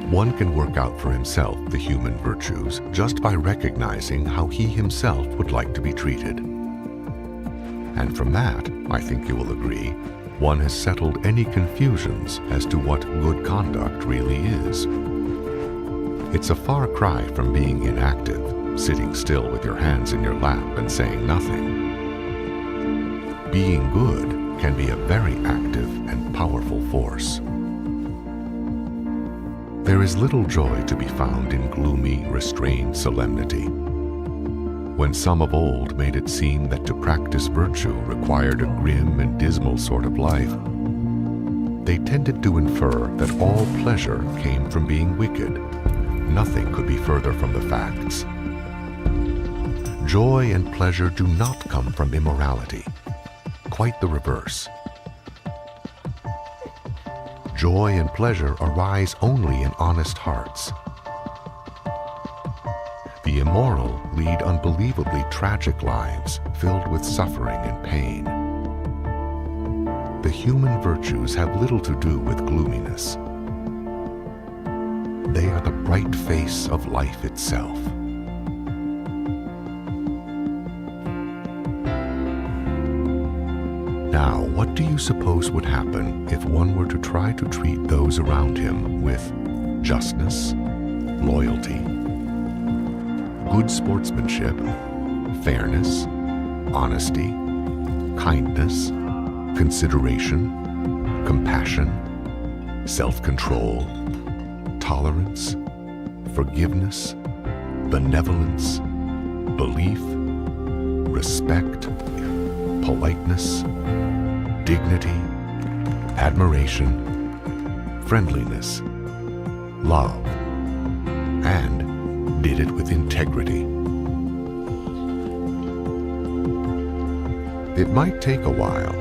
one can work out for himself the human virtues just by recognizing how he himself would like to be treated. And from that, I think you will agree, one has settled any confusions as to what good conduct really is. It's a far cry from being inactive, sitting still with your hands in your lap and saying nothing. Being good can be a very active and powerful force. There is little joy to be found in gloomy, restrained solemnity. When some of old made it seem that to practice virtue required a grim and dismal sort of life, they tended to infer that all pleasure came from being wicked. Nothing could be further from the facts. Joy and pleasure do not come from immorality. Quite the reverse. Joy and pleasure arise only in honest hearts. The immoral lead unbelievably tragic lives filled with suffering and pain. The human virtues have little to do with gloominess. They are the bright face of life itself. Now, what do you suppose would happen if one were to try to treat those around him with justness, loyalty, good sportsmanship, fairness, honesty, kindness, consideration, compassion, self-control, tolerance, forgiveness, benevolence, belief, respect, politeness, dignity, admiration, friendliness, love, and did it with integrity. It might take a while,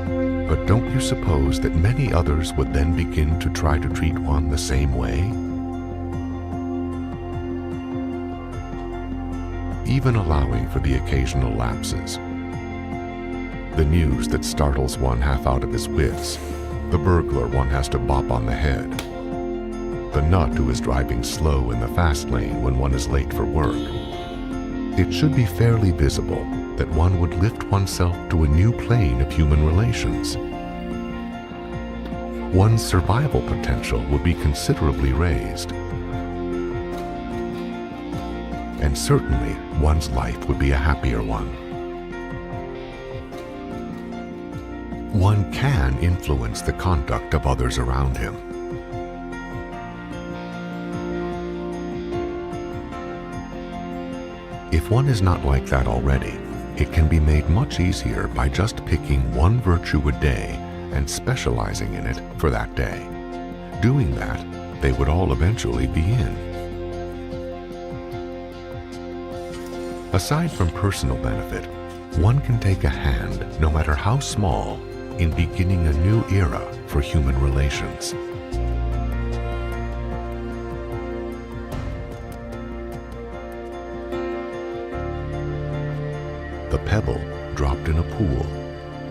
but don't you suppose that many others would then begin to try to treat one the same way? Even allowing for the occasional lapses. The news that startles one half out of his wits, the burglar one has to bop on the head, the nut who is driving slow in the fast lane when one is late for work. It should be fairly visible that one would lift oneself to a new plane of human relations. One's survival potential would be considerably raised. And certainly, one's life would be a happier one. One can influence the conduct of others around him. If one is not like that already, it can be made much easier by just picking one virtue a day and specializing in it for that day. Doing that, they would all eventually be in. Aside from personal benefit, one can take a hand, no matter how small, in beginning a new era for human relations. The pebble dropped in a pool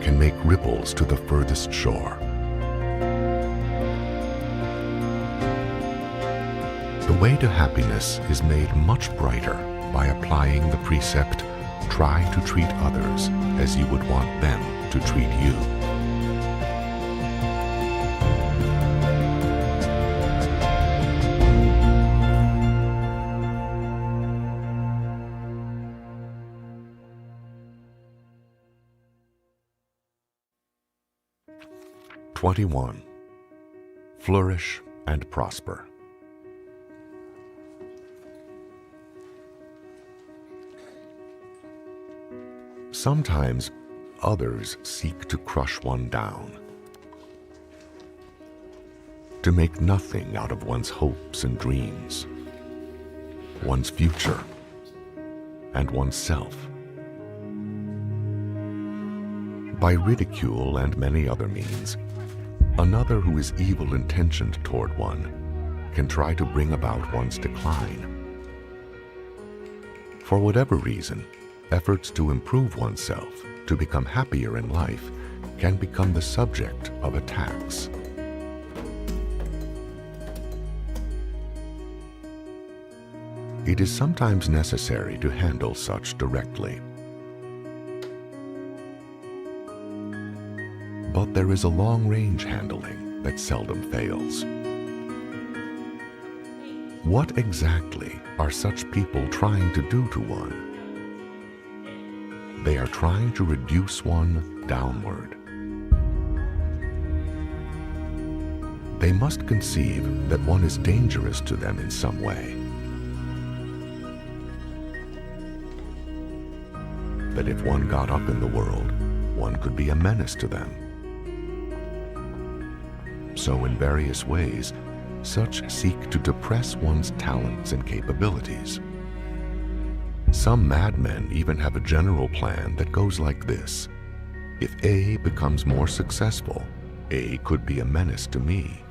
can make ripples to the furthest shore. The way to happiness is made much brighter by applying the precept, try to treat others as you would want them to treat you. "21. Flourish and prosper." Sometimes others seek to crush one down, to make nothing out of one's hopes and dreams, one's future, and oneself. By ridicule and many other means, another who is evil-intentioned toward one can try to bring about one's decline. For whatever reason, efforts to improve oneself, to become happier in life, can become the subject of attacks. It is sometimes necessary to handle such directly. But there is a long-range handling that seldom fails. What exactly are such people trying to do to one? They are trying to reduce one downward. They must conceive that one is dangerous to them in some way. That if one got up in the world, one could be a menace to them. So in various ways, such seek to depress one's talents and capabilities. Some madmen even have a general plan that goes like this: if A becomes more successful, A could be a menace to me.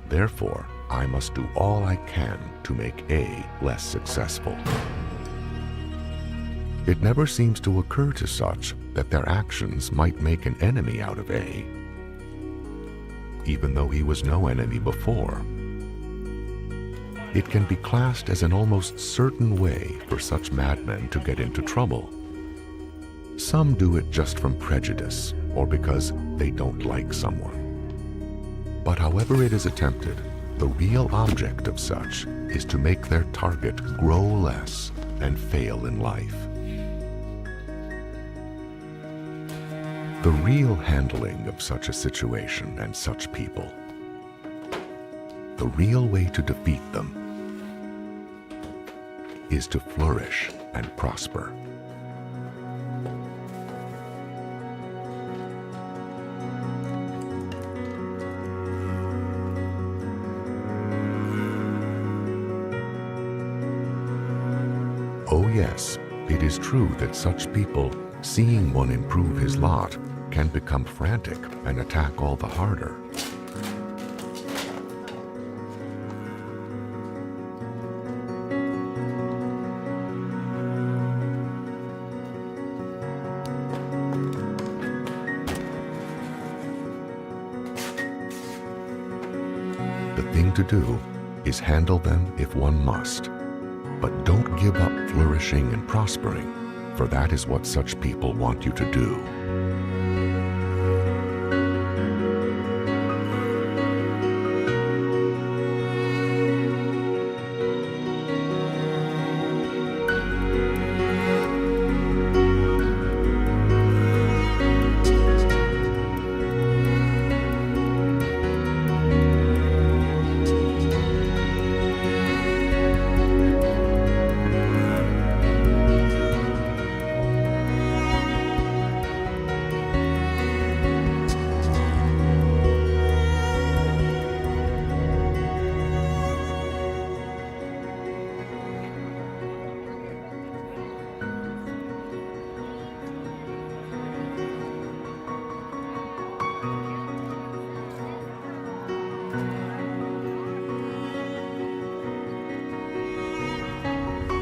Therefore, I must do all I can to make A less successful. It never seems to occur to such that their actions might make an enemy out of A, even though he was no enemy before. It can be classed as an almost certain way for such madmen to get into trouble. Some do it just from prejudice or because they don't like someone. But however it is attempted, the real object of such is to make their target grow less and fail in life. The real handling of such a situation and such people, the real way to defeat them, is to flourish and prosper. Oh yes, it is true that such people, seeing one improve his lot, can become frantic and attack all the harder. The thing to do is handle them if one must, but don't give up flourishing and prospering, for that is what such people want you to do.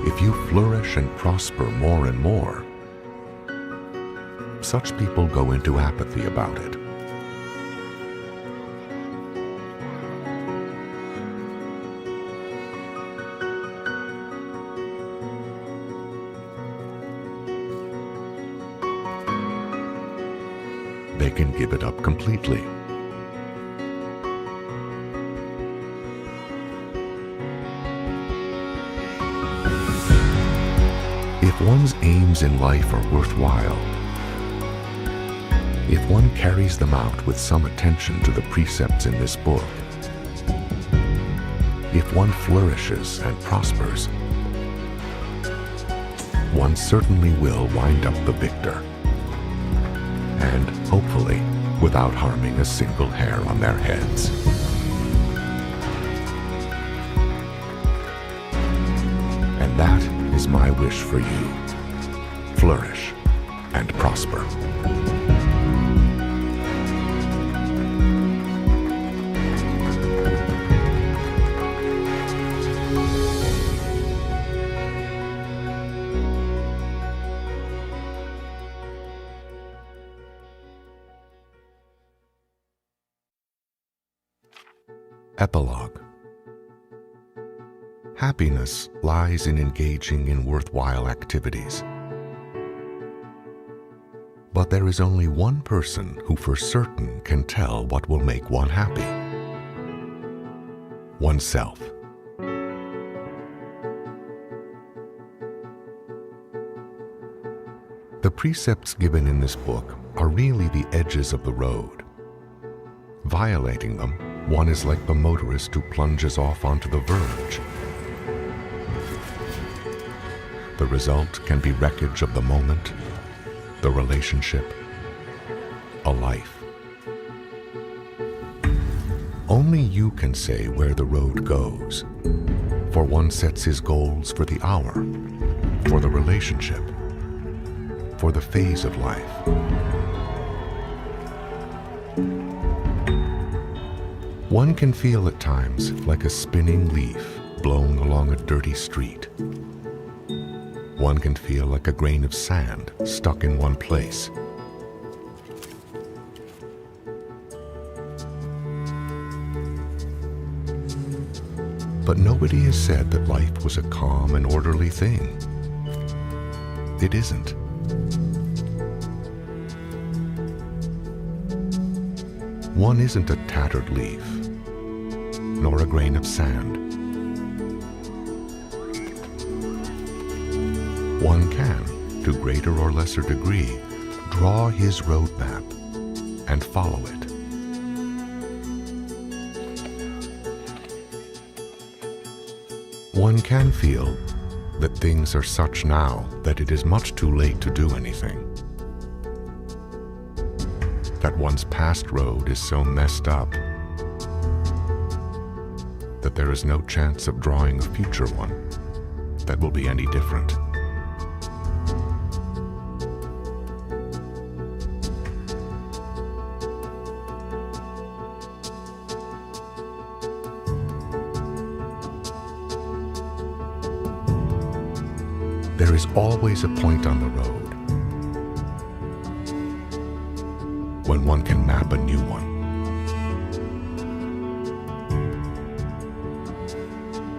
If you flourish and prosper more and more, such people go into apathy about it. they can give it up completely. If one's aims in life are worthwhile, if one carries them out with some attention to the precepts in this book, if one flourishes and prospers, one certainly will wind up the victor, and hopefully without harming a single hair on their heads. And that is my wish for you. Flourish and prosper. Epilogue. Happiness lies in engaging in worthwhile activities. But there is only one person who for certain can tell what will make one happy: oneself. The precepts given in this book are really the edges of the road. Violating them, one is like the motorist who plunges off onto the verge. The result can be wreckage of the moment, the relationship, a life. Only you can say where the road goes, for one sets his goals for the hour, for the relationship, for the phase of life. One can feel at times like a spinning leaf blown along a dirty street. One can feel like a grain of sand stuck in one place. But nobody has said that life was a calm and orderly thing. It isn't. One isn't a tattered leaf, nor a grain of sand. One can, to greater or lesser degree, draw his roadmap and follow it. One can feel that things are such now that it is much too late to do anything. That one's past road is so messed up that there is no chance of drawing a future one that will be any different. There is always a point on the road when one can map a new one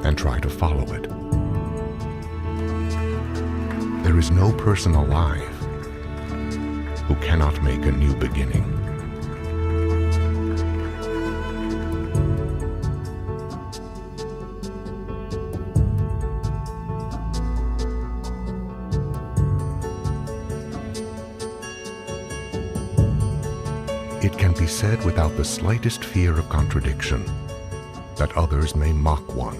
and try to follow it. There is no person alive who cannot make a new beginning. It can be said without the slightest fear of contradiction that others may mock one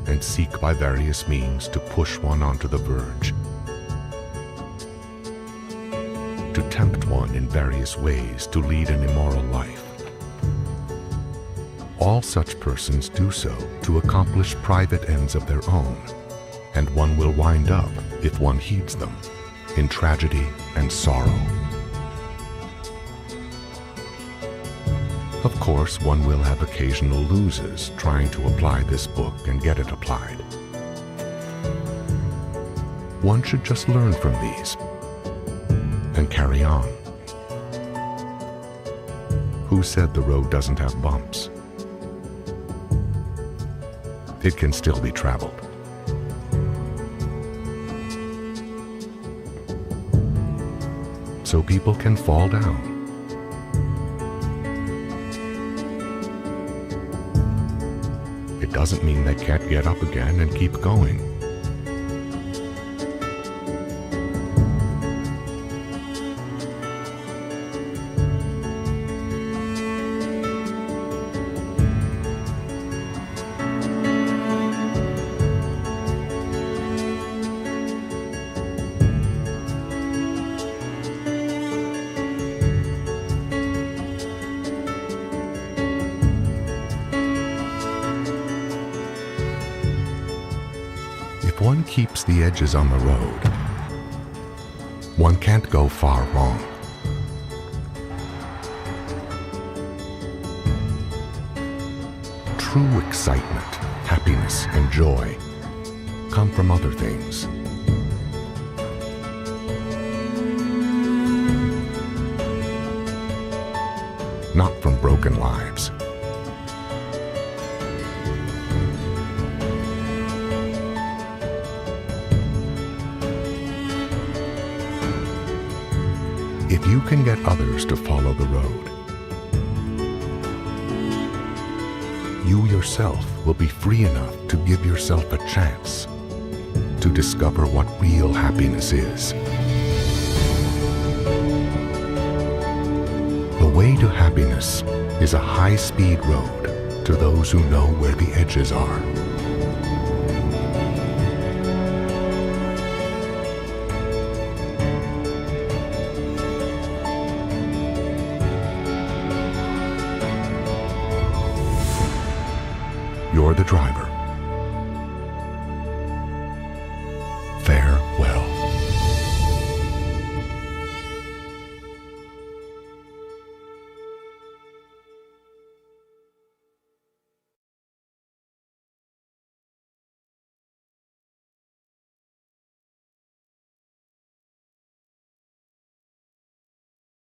and seek by various means to push one onto the verge, to tempt one in various ways to lead an immoral life. All such persons do so to accomplish private ends of their own, and one will wind up, if one heeds them, in tragedy and sorrow. Of course, one will have occasional losers trying to apply this book and get it applied. One should just learn from these and carry on. Who said the road doesn't have bumps? It can still be traveled. So people can fall down doesn't mean they can't get up again and keep going. If one keeps the edges on the road, one can't go far wrong. True excitement, happiness, and joy come from other things. Not from broken lives. If you can get others to follow the road, you yourself will be free enough to give yourself a chance to discover what real happiness is. The way to happiness is a high-speed road to those who know where the edges are. You're the driver.